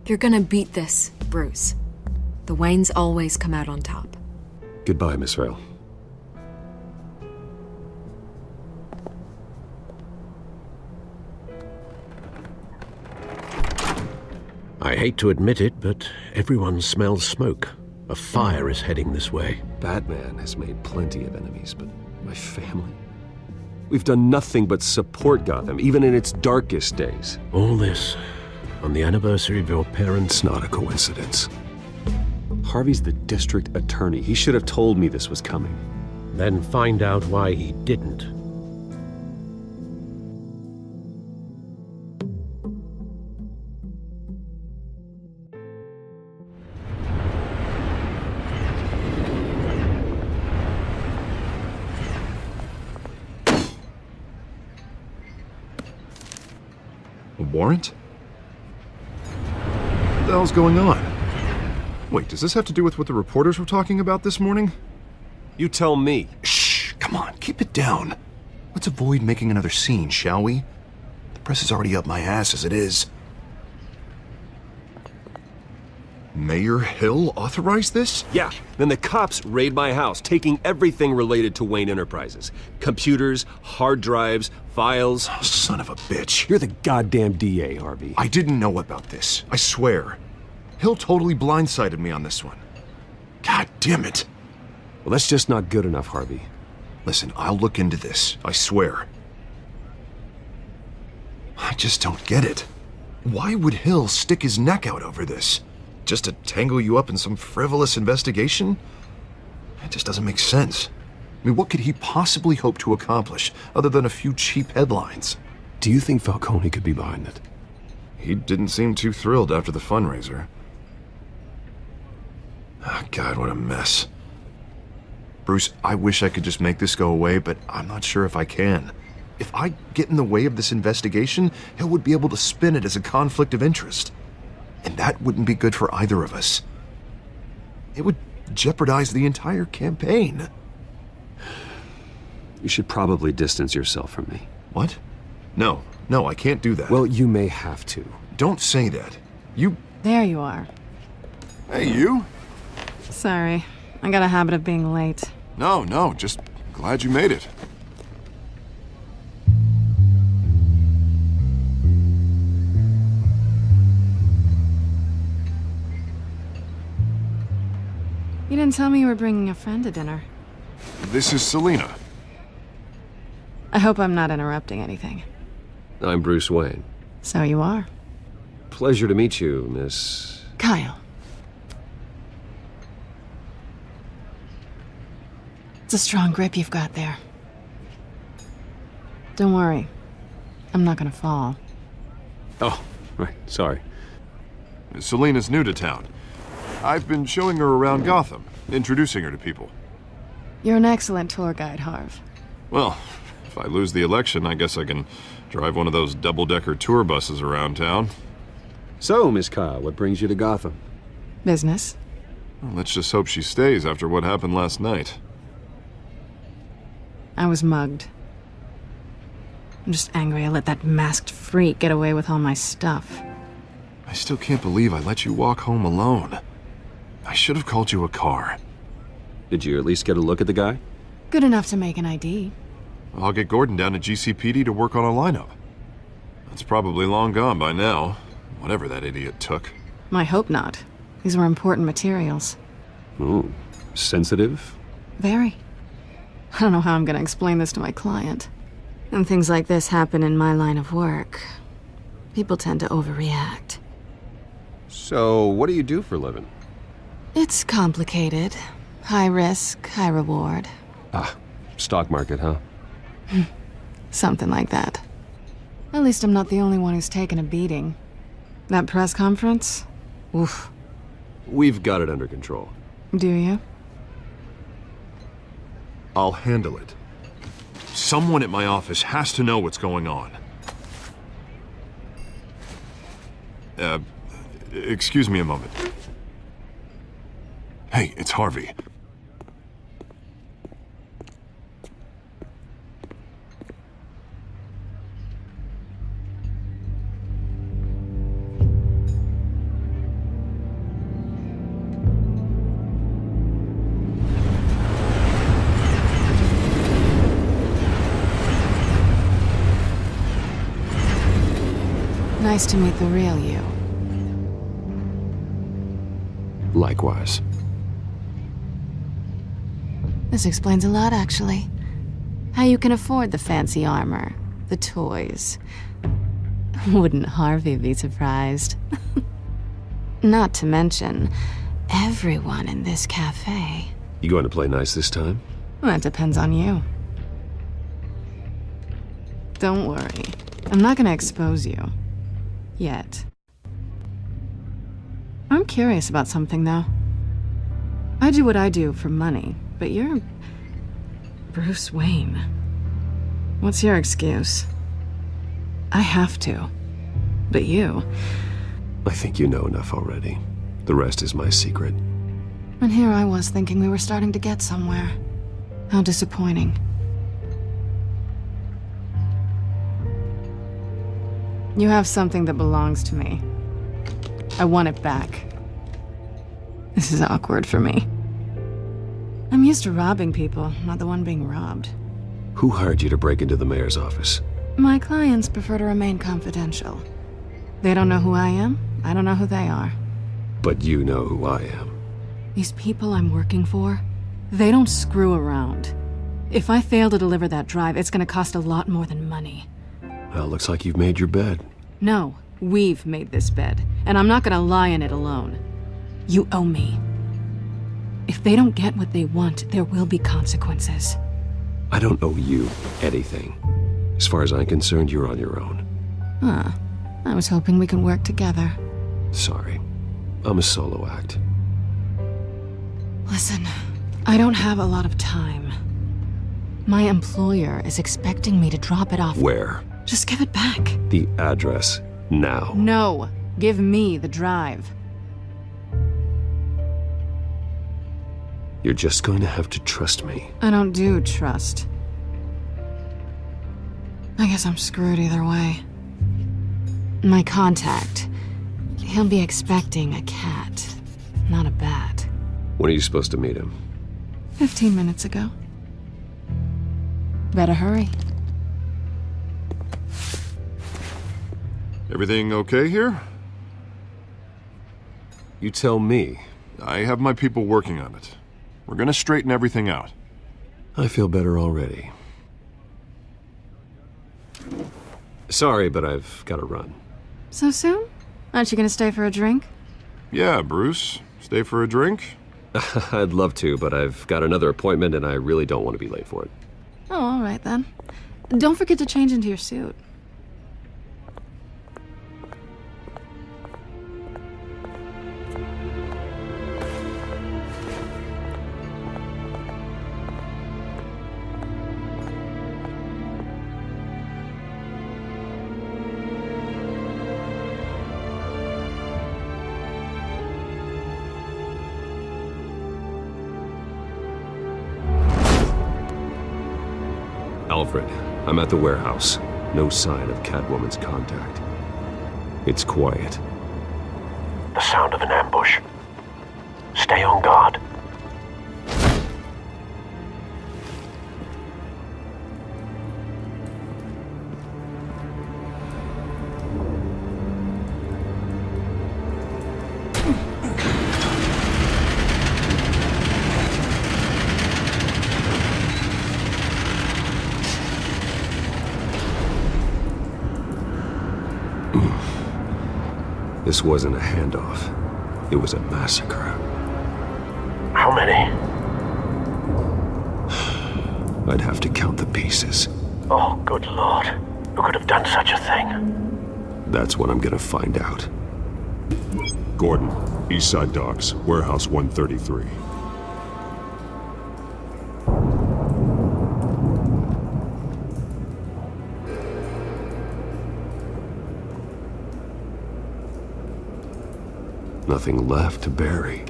You're gonna beat this, Bruce. The Waynes always come out on top. Goodbye, Miss Vale. I hate to admit it, but everyone smells smoke. A fire is heading this way. Batman has made plenty of enemies, but my family? We've done nothing but support Gotham, even in its darkest days. All this on the anniversary of your parents' It's not a coincidence. Harvey's the district attorney. He should have told me this was coming. Then find out why he didn't. A warrant? What the hell's going on? Wait, does this have to do with what the reporters were talking about this morning? You tell me. Shh, come on, keep it down. Let's avoid making another scene, shall we? The press is already up my ass as it is. Mayor Hill authorized this? Yeah, then the cops raid my house, taking everything related to Wayne Enterprises. Computers, hard drives, files. Oh, son of a bitch. You're the goddamn DA, Harvey. I didn't know about this, I swear. Hill totally blindsided me on this one. God damn it. Well, that's just not good enough, Harvey. Listen, I'll look into this, I swear. I just don't get it. Why would Hill stick his neck out over this? Just to tangle you up in some frivolous investigation? It just doesn't make sense. I mean, what could he possibly hope to accomplish other than a few cheap headlines? Do you think Falcone could be behind it? He didn't seem too thrilled after the fundraiser. Oh, God, what a mess. Bruce, I wish I could just make this go away, but I'm not sure if I can. If I get in the way of this investigation, Hill would be able to spin it as a conflict of interest. And that wouldn't be good for either of us. It would jeopardize the entire campaign. You should probably distance yourself from me. What? No, I can't do that. Well, you may have to. Don't say that. You... There you are. Hey, you? Sorry. I got a habit of being late. No, just glad you made it. You didn't tell me you were bringing a friend to dinner. This is Selina. I hope I'm not interrupting anything. I'm Bruce Wayne. So you are. Pleasure to meet you, Miss... Kyle. It's a strong grip you've got there. Don't worry. I'm not gonna fall. Oh, right, sorry. Selina's new to town. I've been showing her around Gotham, introducing her to people. You're an excellent tour guide, Harv. Well, if I lose the election, I guess I can drive one of those double-decker tour buses around town. So, Miss Kyle, what brings you to Gotham? Business. Well, let's just hope she stays after what happened last night. I was mugged. I'm just angry I let that masked freak get away with all my stuff. I still can't believe I let you walk home alone. I should have called you a car. Did you at least get a look at the guy? Good enough to make an ID. I'll get Gordon down to GCPD to work on a lineup. That's probably long gone by now, whatever that idiot took. I hope not. These were important materials. Ooh, sensitive? Very. I don't know how I'm gonna explain this to my client. When things like this happen in my line of work, people tend to overreact. So, what do you do for a living? It's complicated. High risk, high reward. Ah, stock market, huh? Something like that. At least I'm not the only one who's taken a beating. That press conference? Oof. We've got it under control. Do you? I'll handle it. Someone at my office has to know what's going on. Excuse me a moment. Hey, it's Harvey. Nice to meet the real you. Likewise. This explains a lot, actually. How you can afford the fancy armor, the toys. Wouldn't Harvey be surprised? Not to mention, everyone in this cafe. You going to play nice this time? That depends on you. Don't worry. I'm not gonna expose you. Yet. I'm curious about something, though. I do what I do for money, but you're... Bruce Wayne. What's your excuse? I have to. But you... I think you know enough already. The rest is my secret. And here I was thinking we were starting to get somewhere. How disappointing. You have something that belongs to me. I want it back. This is awkward for me. I'm used to robbing people, not the one being robbed. Who hired you to break into the mayor's office? My clients prefer to remain confidential. They don't know who I am, I don't know who they are. But you know who I am. These people I'm working for, they don't screw around. If I fail to deliver that drive, it's gonna cost a lot more than money. Well, looks like you've made your bed. No, we've made this bed, and I'm not gonna lie in it alone. You owe me. If they don't get what they want, there will be consequences. I don't owe you anything. As far as I'm concerned, you're on your own. Huh. I was hoping we could work together. Sorry. I'm a solo act. Listen, I don't have a lot of time. My employer is expecting me to drop it off. Where? Just give it back. The address, now. No. Give me the drive. You're just going to have to trust me. I don't do trust. I guess I'm screwed either way. My contact, he'll be expecting a cat, not a bat. When are you supposed to meet him? 15 minutes ago. Better hurry. Everything okay here? You tell me. I have my people working on it. We're gonna straighten everything out. I feel better already. Sorry, but I've got to run. So soon? Aren't you gonna stay for a drink? Yeah, Bruce. Stay for a drink? I'd love to, but I've got another appointment and I really don't want to be late for it. Oh, all right then. Don't forget to change into your suit. Alfred, I'm at the warehouse. No sign of Catwoman's contact. It's quiet. The sound of an ambush. Stay on guard. This wasn't a handoff. It was a massacre. How many? I'd have to count the pieces. Oh, good Lord. Who could have done such a thing? That's what I'm gonna find out. Gordon, Eastside Docks, Warehouse 133. Nothing left to bury.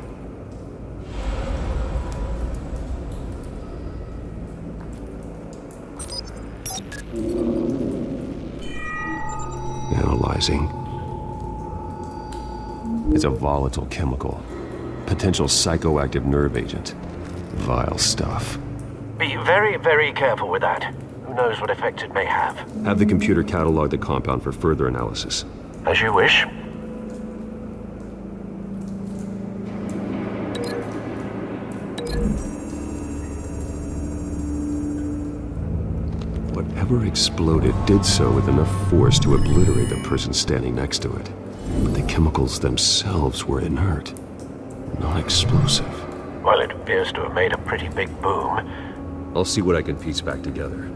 Analyzing. It's a volatile chemical. Potential psychoactive nerve agent. Vile stuff. Be very, very careful with that. Who knows what effect it may have. Have the computer catalog the compound for further analysis. As you wish. Whatever exploded did so with enough force to obliterate the person standing next to it. But the chemicals themselves were inert, not explosive. Well, it appears to have made a pretty big boom. I'll see what I can piece back together.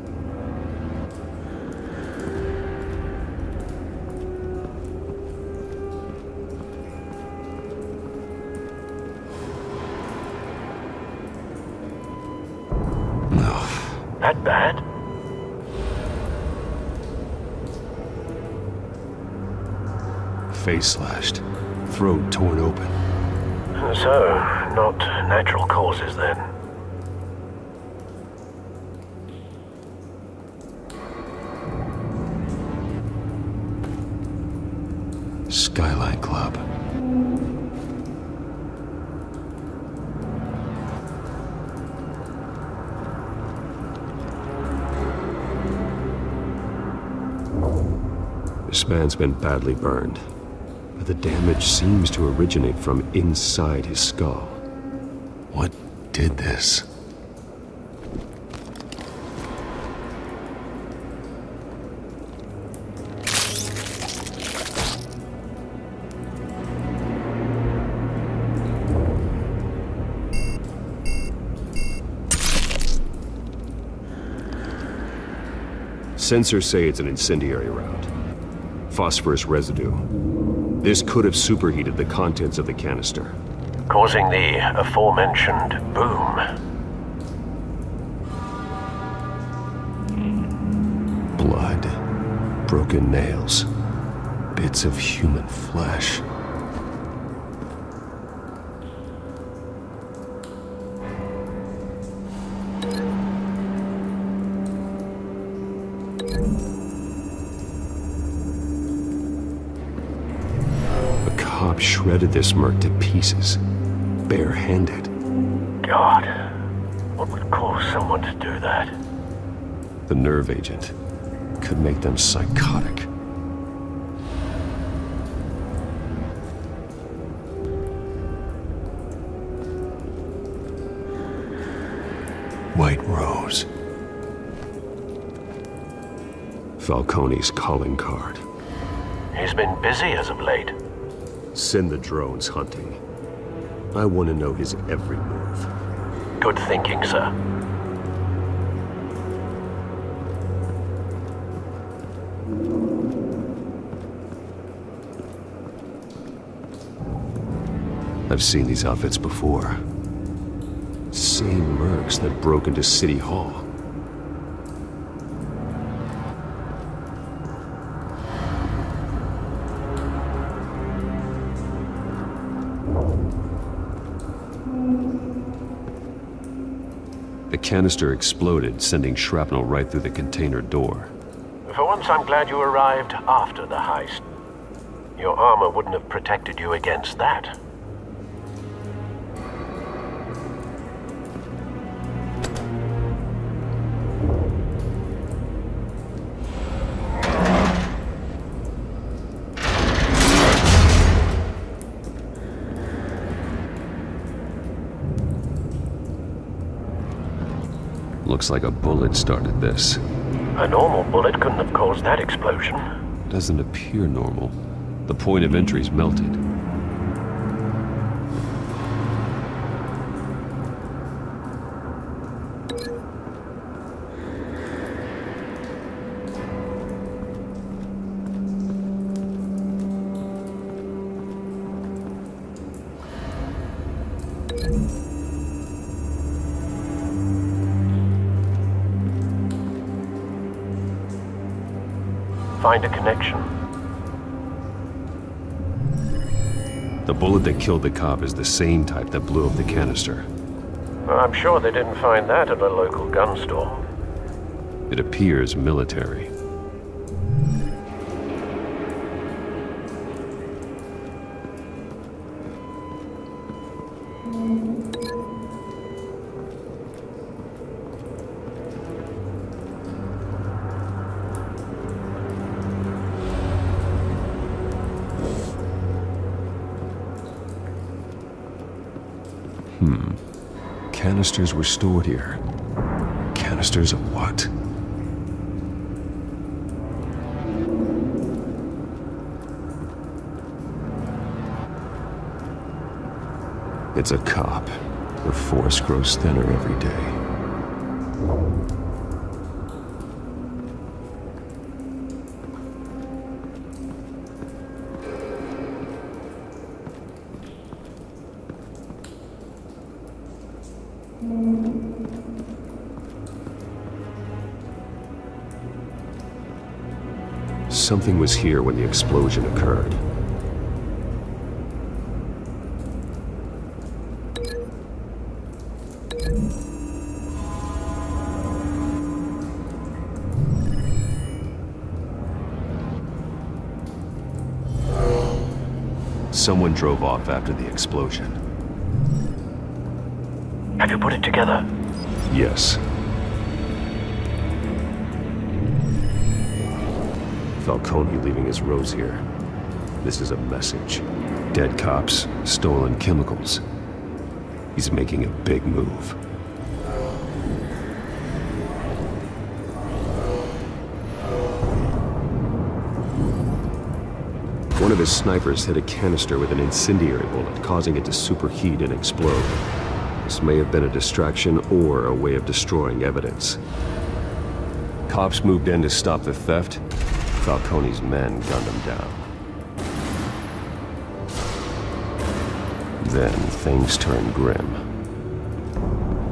That bad? Face slashed, throat torn open. So, not natural causes then. Skyline Club. This man's been badly burned, but the damage seems to originate from inside his skull. What did this? Sensors say it's an incendiary route. Phosphorus residue. This could have superheated the contents of the canister, causing the aforementioned boom. Blood, broken nails, bits of human flesh. Shredded this merc to pieces, bare-handed. God, what would cause someone to do that? The nerve agent could make them psychotic. White Rose. Falcone's calling card. He's been busy as of late. Send the drones hunting. I want to know his every move. Good thinking, sir. I've seen these outfits before. Same mercs that broke into City Hall. The canister exploded, sending shrapnel right through the container door. For once, I'm glad you arrived after the heist. Your armor wouldn't have protected you against that. Looks like a bullet started this. A normal bullet couldn't have caused that explosion. Doesn't appear normal. The point of entry's melted. Find a connection. The bullet that killed the cop is the same type that blew up the canister. I'm sure they didn't find that at a local gun store. It appears military. Canisters were stored here. Canisters of what? It's a cop. The force grows thinner every day. Something was here when the explosion occurred. Someone drove off after the explosion. Have you put it together? Yes. Falcone leaving his rose here. This is a message. Dead cops, stolen chemicals. He's making a big move. One of his snipers hit a canister with an incendiary bullet, causing it to superheat and explode. This may have been a distraction or a way of destroying evidence. Cops moved in to stop the theft. Falcone's men gunned him down. Then things turned grim.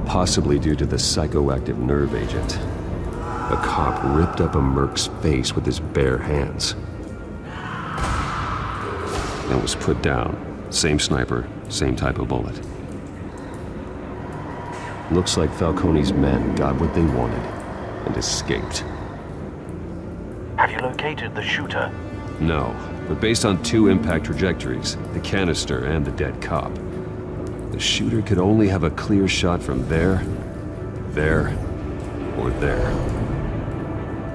Possibly due to the psychoactive nerve agent. A cop ripped up a merc's face with his bare hands. And was put down. Same sniper, same type of bullet. Looks like Falcone's men got what they wanted and escaped. Have you located the shooter? No, but based on 2 impact trajectories, the canister and the dead cop, the shooter could only have a clear shot from there, or there,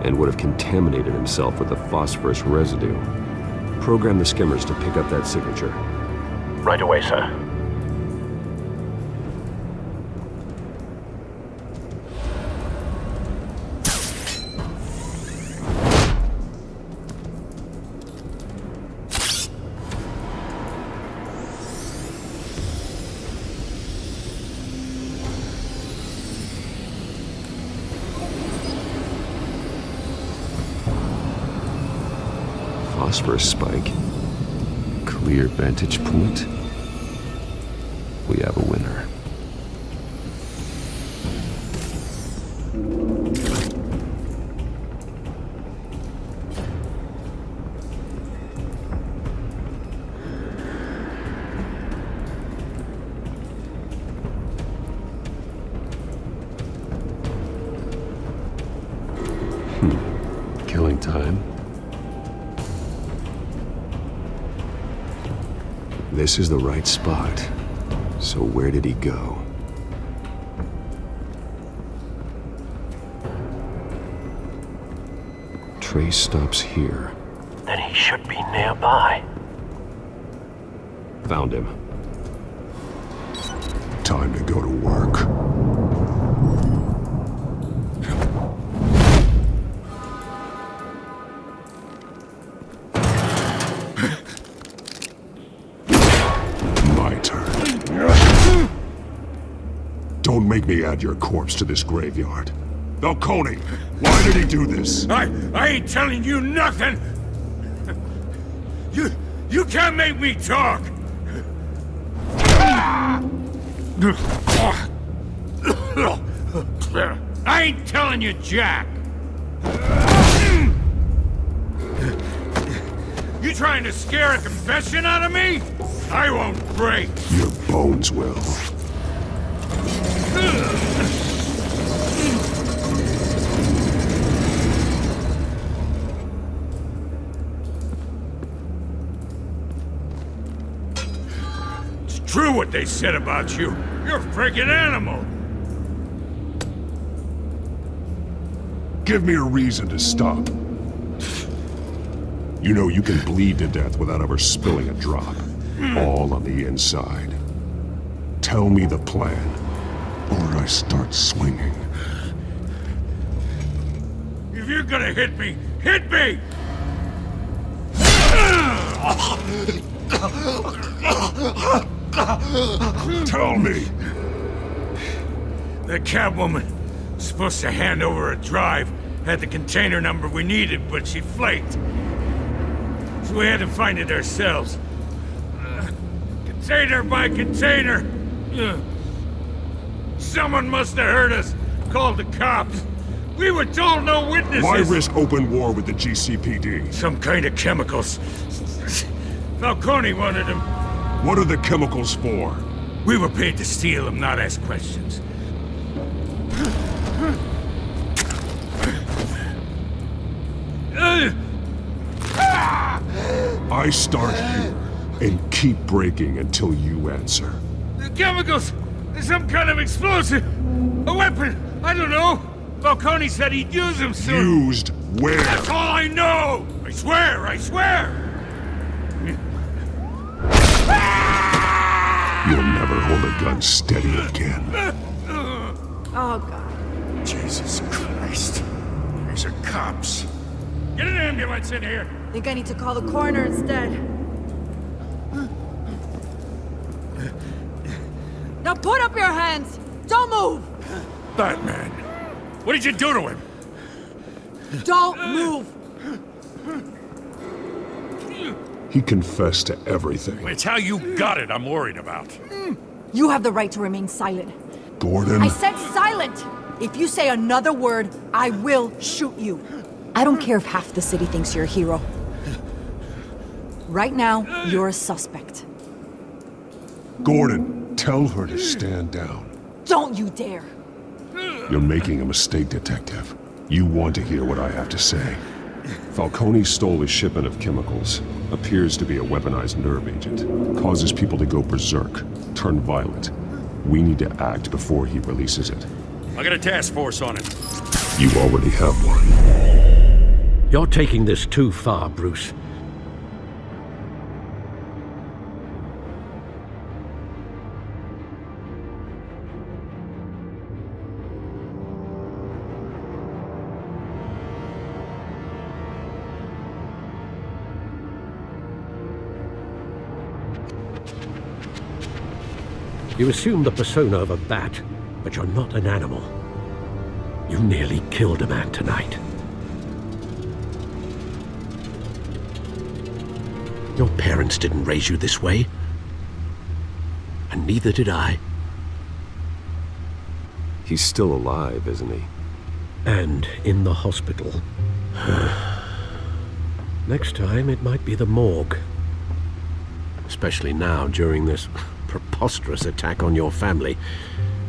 and would have contaminated himself with the phosphorus residue. Program the skimmers to pick up that signature. Right away, sir. Phosphorus spike. Clear vantage point. We have a winner. Killing time. This is the right spot. So where did he go? Trace stops here. Then he should be nearby. Found him. Time to go to work. Don't make me add your corpse to this graveyard. Falcone, why did he do this? I ain't telling you nothing! You can't make me talk! I ain't telling you jack! You trying to scare a confession out of me? I won't break! Your bones will. It's true what they said about you. You're a freaking animal. Give me a reason to stop. You know you can bleed to death without ever spilling a drop. All on the inside. Tell me the plan, or I start swinging. If you're gonna hit me, hit me! Tell me! The Catwoman was supposed to hand over a drive, had the container number we needed, but she flaked. So we had to find it ourselves. Container by container. Someone must have heard us, called the cops. We were told no witnesses. Why risk open war with the GCPD? Some kind of chemicals. Falcone wanted them. What are the chemicals for? We were paid to steal them, not ask questions. I start here and keep breaking until you answer. The chemicals! There's some kind of explosive! A weapon! I don't know! Falcone said he'd use them soon! Used where? That's all I know! I swear! I swear! You'll never hold a gun steady again. Oh, God. Jesus Christ. These are cops. Get an ambulance in here! Think I need to call the coroner instead. Now put up your hands! Don't move! Batman, what did you do to him? Don't move! He confessed to everything. It's how you got it I'm worried about. You have the right to remain silent. Gordon? I said silent! If you say another word, I will shoot you. I don't care if half the city thinks you're a hero. Right now, you're a suspect. Gordon, tell her to stand down. Don't you dare! You're making a mistake, Detective. You want to hear what I have to say. Falcone stole a shipment of chemicals. Appears to be a weaponized nerve agent. Causes people to go berserk, turn violent. We need to act before he releases it. I got a task force on it. You already have one. You're taking this too far, Bruce. You assume the persona of a bat, but you're not an animal. You nearly killed a man tonight. Your parents didn't raise you this way. And neither did I. He's still alive, isn't he? And in the hospital. Next time, it might be the morgue. Especially now, during this preposterous attack on your family.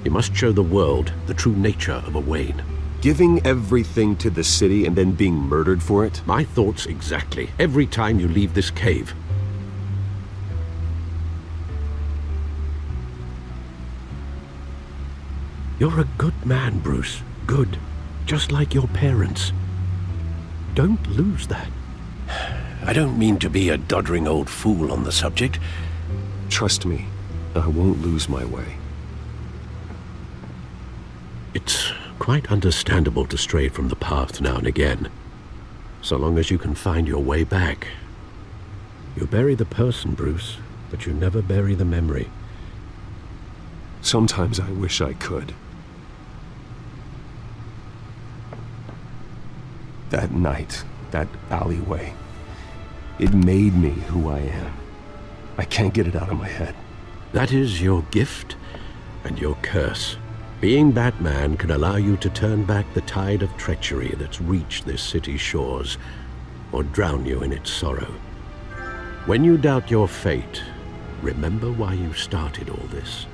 You must show the world the true nature of a Wayne. Giving everything to the city and then being murdered for it? My thoughts exactly. Every time you leave this cave. You're a good man, Bruce. Good. Just like your parents. Don't lose that. I don't mean to be a doddering old fool on the subject. Trust me, I won't lose my way. It's quite understandable to stray from the path now and again. So long as you can find your way back. You bury the person, Bruce, but you never bury the memory. Sometimes I wish I could. That night, that alleyway, it made me who I am. I can't get it out of my head. That is your gift and your curse. Being Batman can allow you to turn back the tide of treachery that's reached this city's shores, or drown you in its sorrow. When you doubt your fate, remember why you started all this.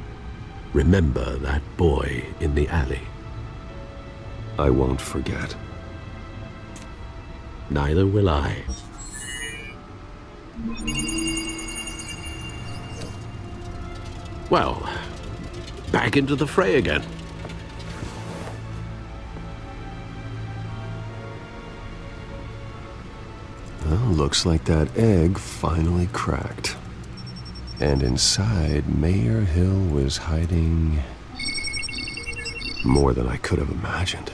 Remember that boy in the alley. I won't forget. Neither will I. Well, back into the fray again. Well, looks like that egg finally cracked. And inside, Mayor Hill was hiding more than I could have imagined.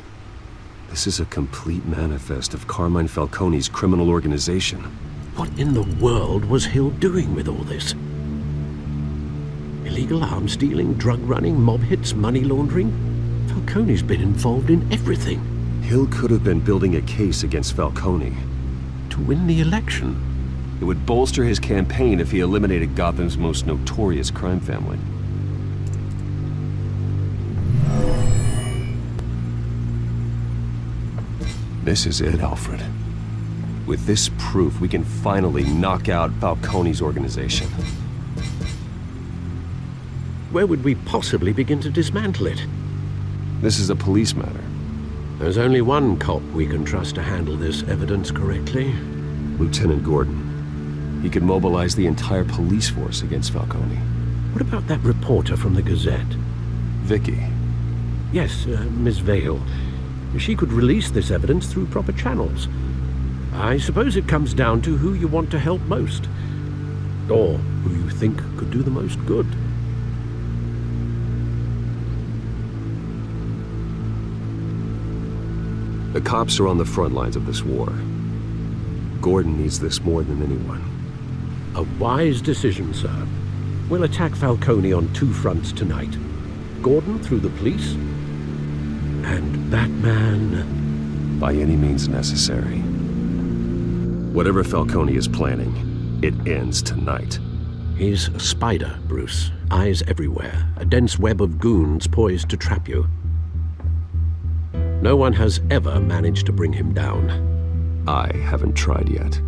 This is a complete manifest of Carmine Falcone's criminal organization. What in the world was Hill doing with all this? Illegal arms dealing, drug running, mob hits, money laundering? Falcone's been involved in everything. Hill could have been building a case against Falcone. To win the election? It would bolster his campaign if he eliminated Gotham's most notorious crime family. This is it, Alfred. With this proof, we can finally knock out Falcone's organization. Where would we possibly begin to dismantle it? This is a police matter. There's only one cop we can trust to handle this evidence correctly. Lieutenant Gordon. He could mobilize the entire police force against Falcone. What about that reporter from the Gazette? Vicky. Yes, Miss Vale. She could release this evidence through proper channels. I suppose it comes down to who you want to help most. Or who you think could do the most good. The cops are on the front lines of this war. Gordon needs this more than anyone. A wise decision, sir. We'll attack Falcone on two fronts tonight. Gordon through the police, and Batman... by any means necessary. Whatever Falcone is planning, it ends tonight. He's a spider, Bruce. Eyes everywhere. A dense web of goons poised to trap you. No one has ever managed to bring him down. I haven't tried yet.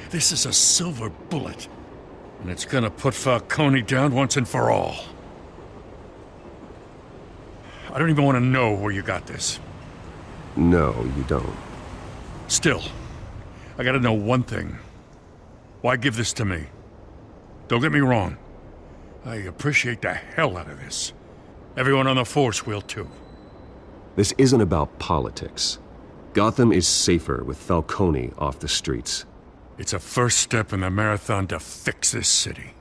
This is a silver bullet. And it's gonna put Falcone down once and for all. I don't even want to know where you got this. No, you don't. Still, I gotta know one thing. Why give this to me? Don't get me wrong. I appreciate the hell out of this. Everyone on the force will too. This isn't about politics. Gotham is safer with Falcone off the streets. It's a first step in the marathon to fix this city.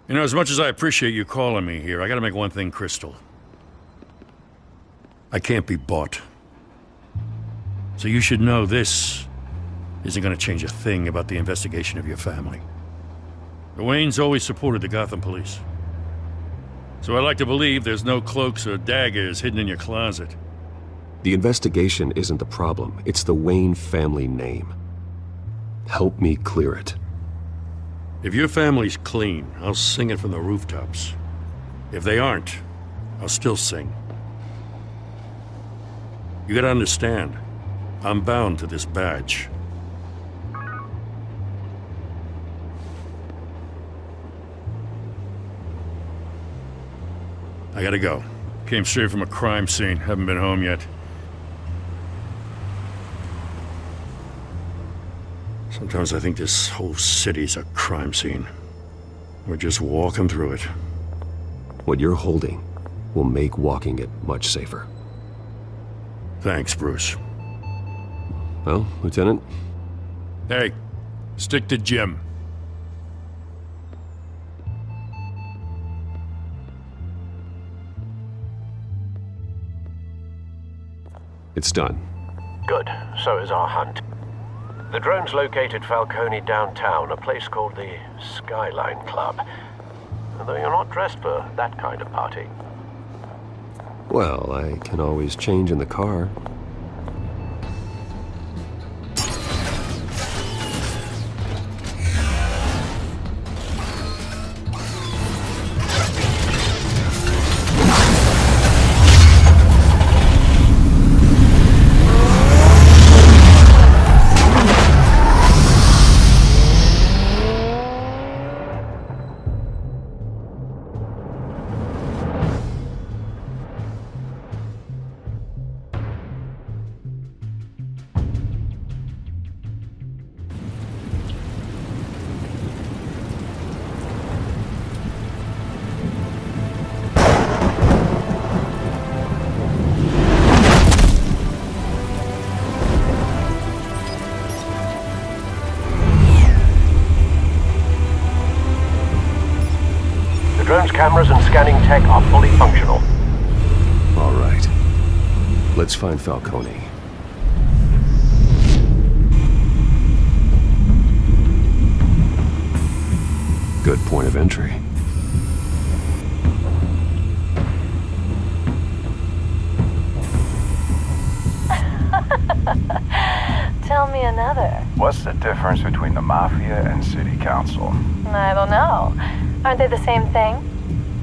You know, as much as I appreciate you calling me here, I gotta make one thing crystal. I can't be bought. So you should know this isn't gonna change a thing about the investigation of your family. The Waynes always supported the Gotham police. So I like to believe there's no cloaks or daggers hidden in your closet. The investigation isn't the problem. It's the Wayne family name. Help me clear it. If your family's clean, I'll sing it from the rooftops. If they aren't, I'll still sing. You gotta understand, I'm bound to this badge. I gotta go. Came straight from a crime scene, haven't been home yet. Sometimes I think this whole city's a crime scene. We're just walking through it. What you're holding will make walking it much safer. Thanks, Bruce. Well, Lieutenant? Hey, stick to Jim. It's done. Good. So is our hunt. The drones located Falcone downtown, a place called the Skyline Club. Although you're not dressed for that kind of party. Well, I can always change in the car. drone's cameras and scanning tech are fully functional. All right. Let's find Falcone. Good point of entry. Tell me another. What's the difference between the Mafia and City Council? I don't know. Aren't they the same thing?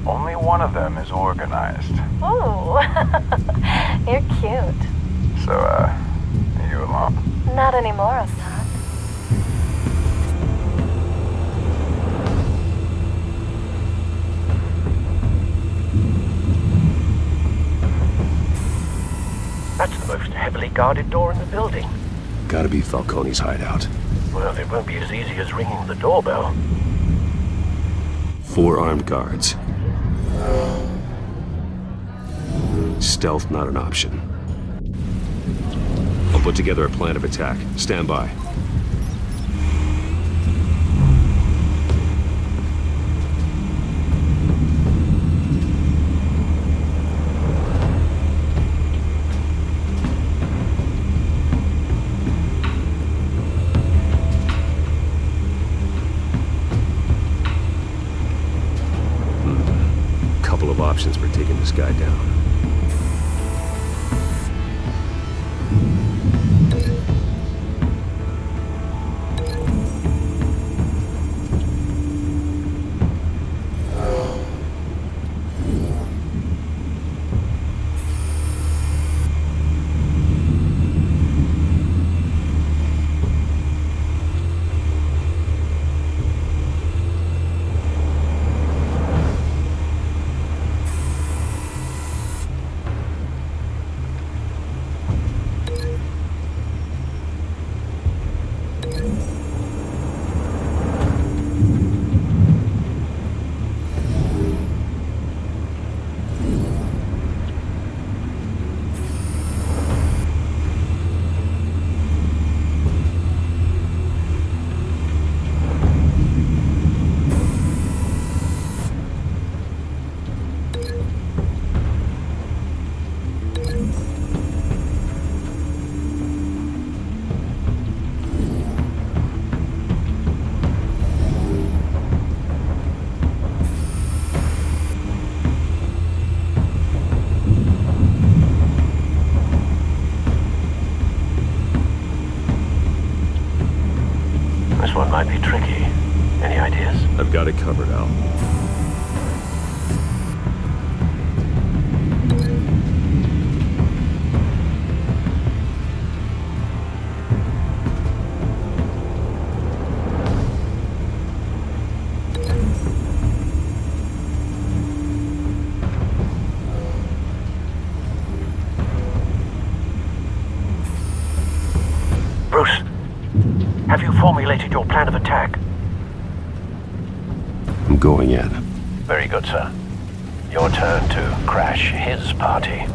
Only one of them is organized. Ooh, you're cute. So, are you alone? Not anymore, I'm not. That's the most heavily guarded door in the building. Gotta be Falcone's hideout. Well, it won't be as easy as ringing the doorbell. 4 armed guards. Stealth not an option. I'll put together a plan of attack. Stand by. Couple of options for taking this guy down. This one might be tricky. Any ideas? I've got it covered, Al. Bruce, have you formulated your plan of attack? I'm going in. Very good, sir. Your turn to crash his party.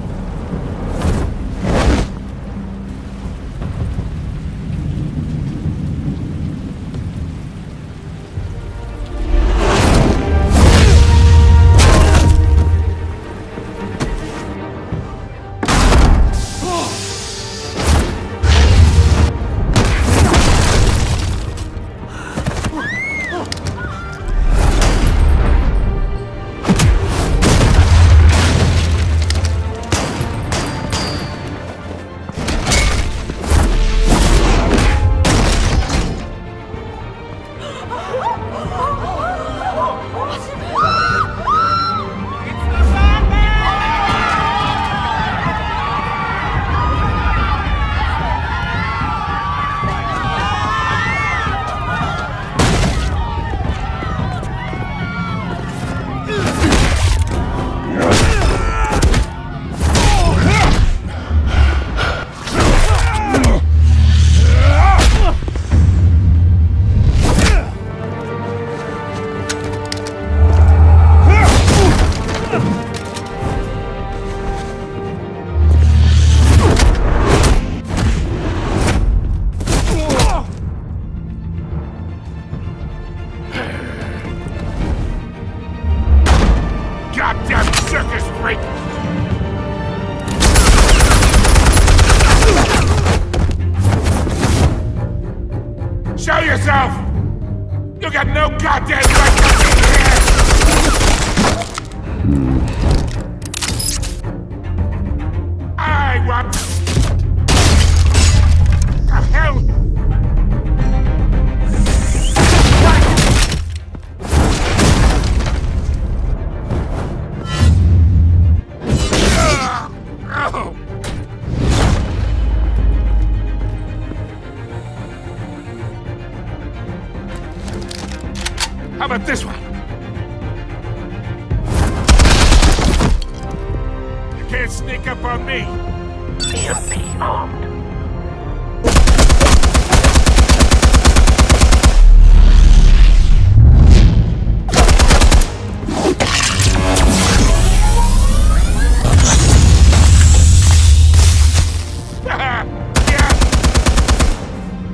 freak! Show yourself! You got no goddamn right to be here! I want... The hell? Oh. How about this one? You can't sneak up on me. EMP armed. Yeah.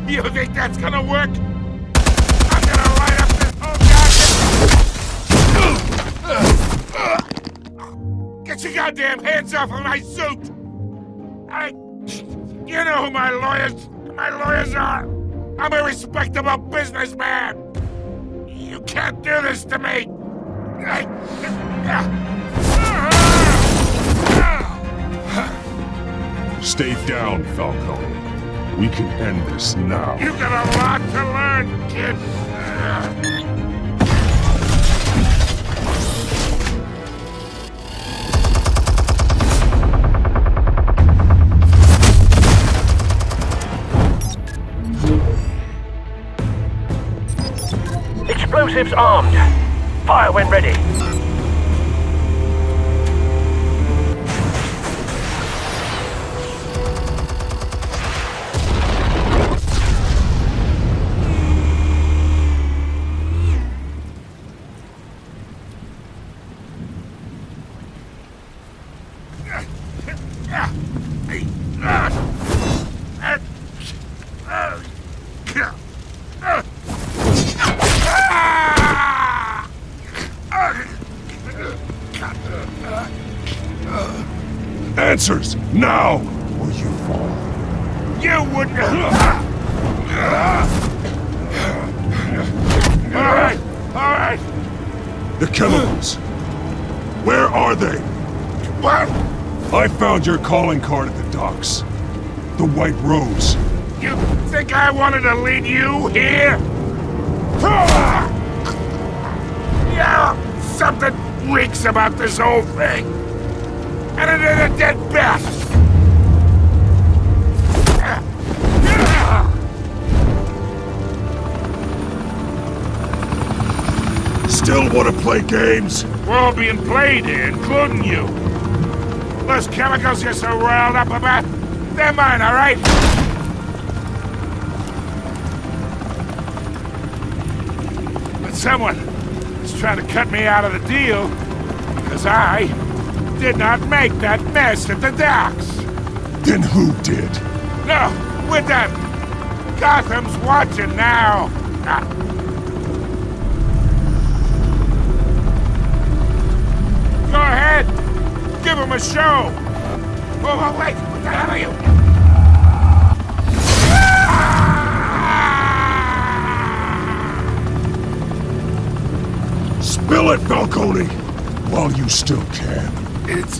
You think that's gonna work? I'm gonna light up this whole goddamn... Get your goddamn hands off of my suit! You know who my lawyers are! I'm a respectable businessman! You can't do this to me! Stay down, Falcone. We can end this now. You got a lot to learn, kid! Explosives armed. Fire when ready. Answers, now, or you fall. You wouldn't... Alright. The chemicals. Where are they? What? I found your calling card at the docks. The White Rose. You think I wanted to lead you here? Yeah, something reeks about this whole thing. And it is a dead bat! Still want to play games? We're all being played here, including you. Those chemicals you're so riled up about, they're mine, all right? But someone is trying to cut me out of the deal, because I did not make that mess at the docks. Then who did? No, we're done. Gotham's watching now. Go ahead. Give him a show. Oh, wait. What the hell are you? Spill it, Falcone, while you still can. It's...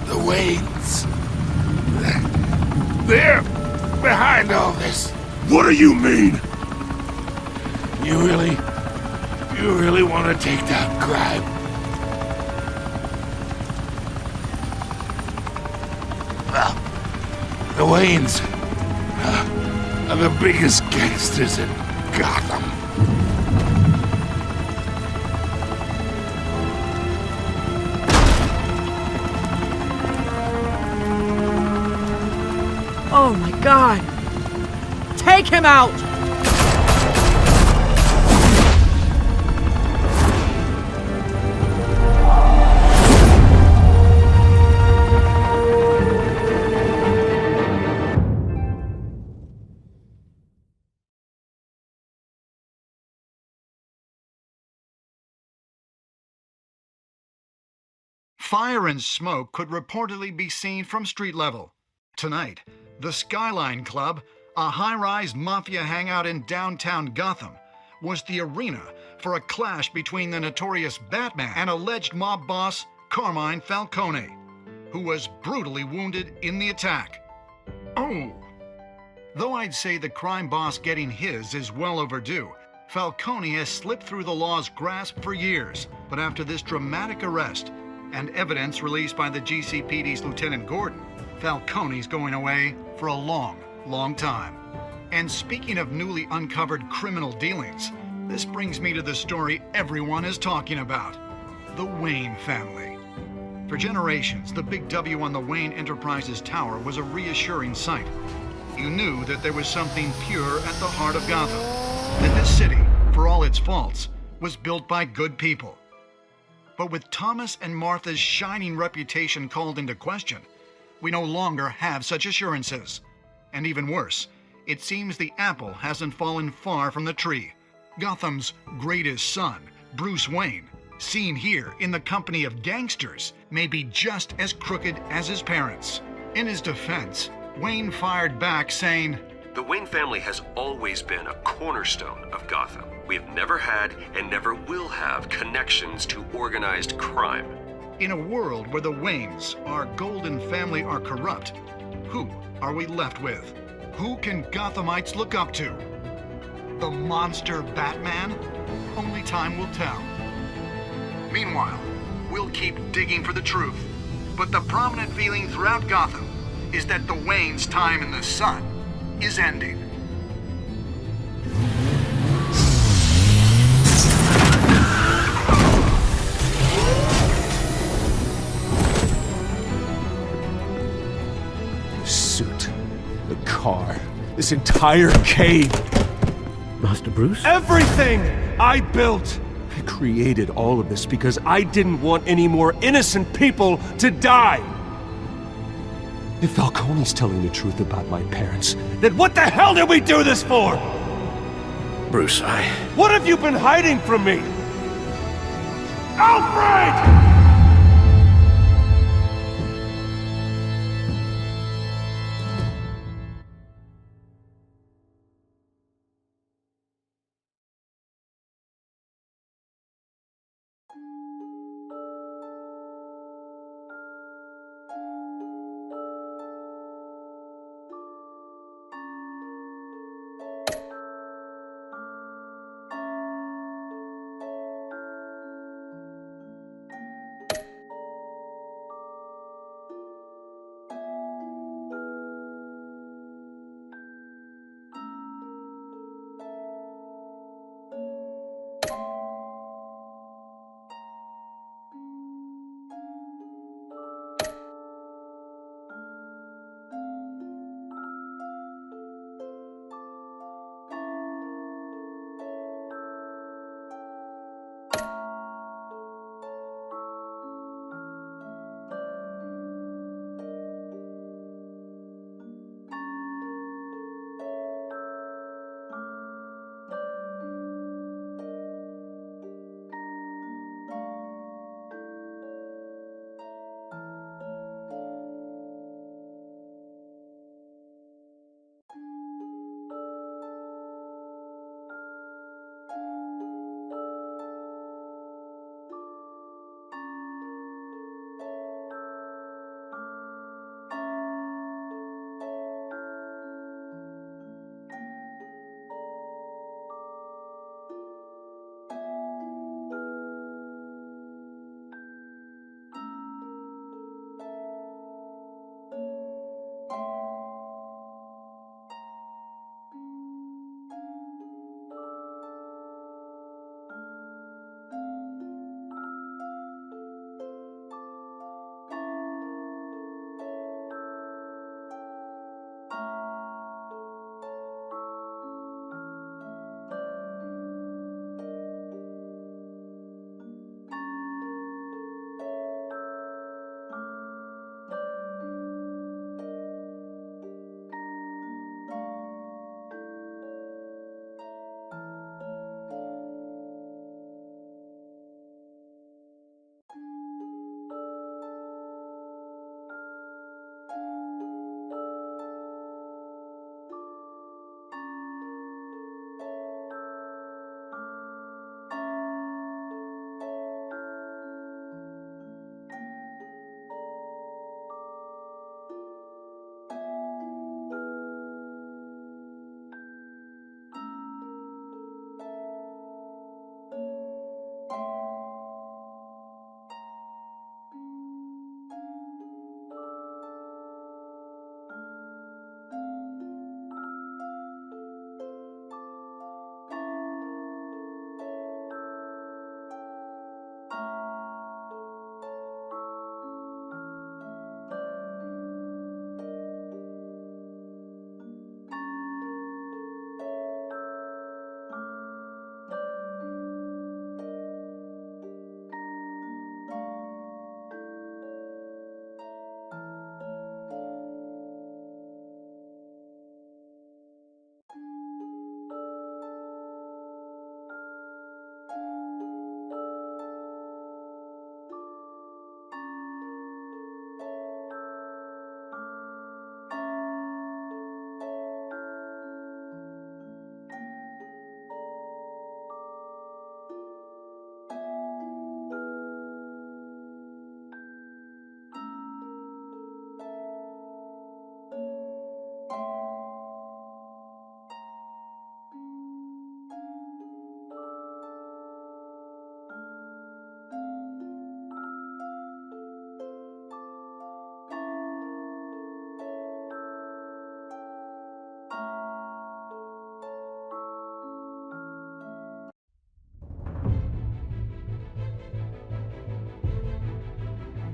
the Waynes. They're behind all this. What do you mean? You really want to take down crime? Well, the Waynes are the biggest gangsters in Gotham. Oh my God! Take him out! Fire and smoke could reportedly be seen from street level. Tonight, the Skyline Club, a high-rise mafia hangout in downtown Gotham, was the arena for a clash between the notorious Batman and alleged mob boss Carmine Falcone, who was brutally wounded in the attack. Oh! Though I'd say the crime boss getting his is well overdue, Falcone has slipped through the law's grasp for years, but after this dramatic arrest and evidence released by the GCPD's Lieutenant Gordon, Falcone's going away for a long, long time. And speaking of newly uncovered criminal dealings, this brings me to the story everyone is talking about: the Wayne family. For generations, the big W on the Wayne Enterprises Tower was a reassuring sight. You knew that there was something pure at the heart of Gotham, that this city, for all its faults, was built by good people. But with Thomas and Martha's shining reputation called into question, we no longer have such assurances. And even worse, it seems the apple hasn't fallen far from the tree. Gotham's greatest son, Bruce Wayne, seen here in the company of gangsters, may be just as crooked as his parents. In his defense, Wayne fired back saying, "The Wayne family has always been a cornerstone of Gotham. We have never had and never will have connections to organized crime." In a world where the Waynes, our golden family, are corrupt, who are we left with? Who can Gothamites look up to? The monster Batman? Only time will tell. Meanwhile, we'll keep digging for the truth. But the prominent feeling throughout Gotham is that the Waynes' time in the sun is ending. The suit, the car, this entire cave. Master Bruce? Everything I built! I created all of this because I didn't want any more innocent people to die! If Falcone's telling the truth about my parents, then what the hell did we do this for? Bruce, What have you been hiding from me? Alfred!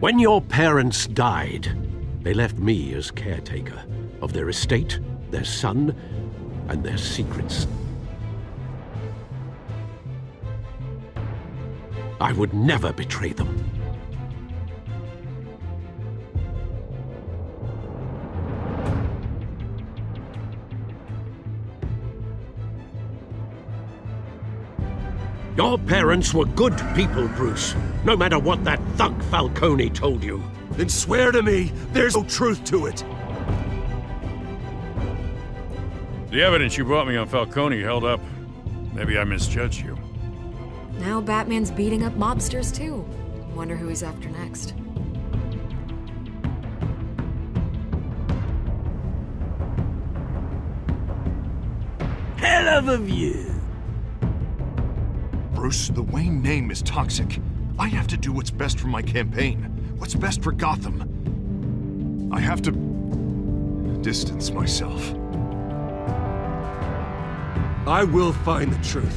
When your parents died, they left me as caretaker of their estate, their son, and their secrets. I would never betray them. Your parents were good people, Bruce, no matter what that thug Falcone told you. Then swear to me there's no truth to it. The evidence you brought me on Falcone held up. Maybe I misjudged you. Now Batman's beating up mobsters, too. Wonder who he's after next. Hell of a view. Bruce, the Wayne name is toxic. I have to do what's best for my campaign. What's best for Gotham. I have to distance myself. I will find the truth.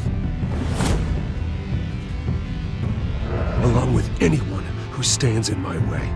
Along with anyone who stands in my way.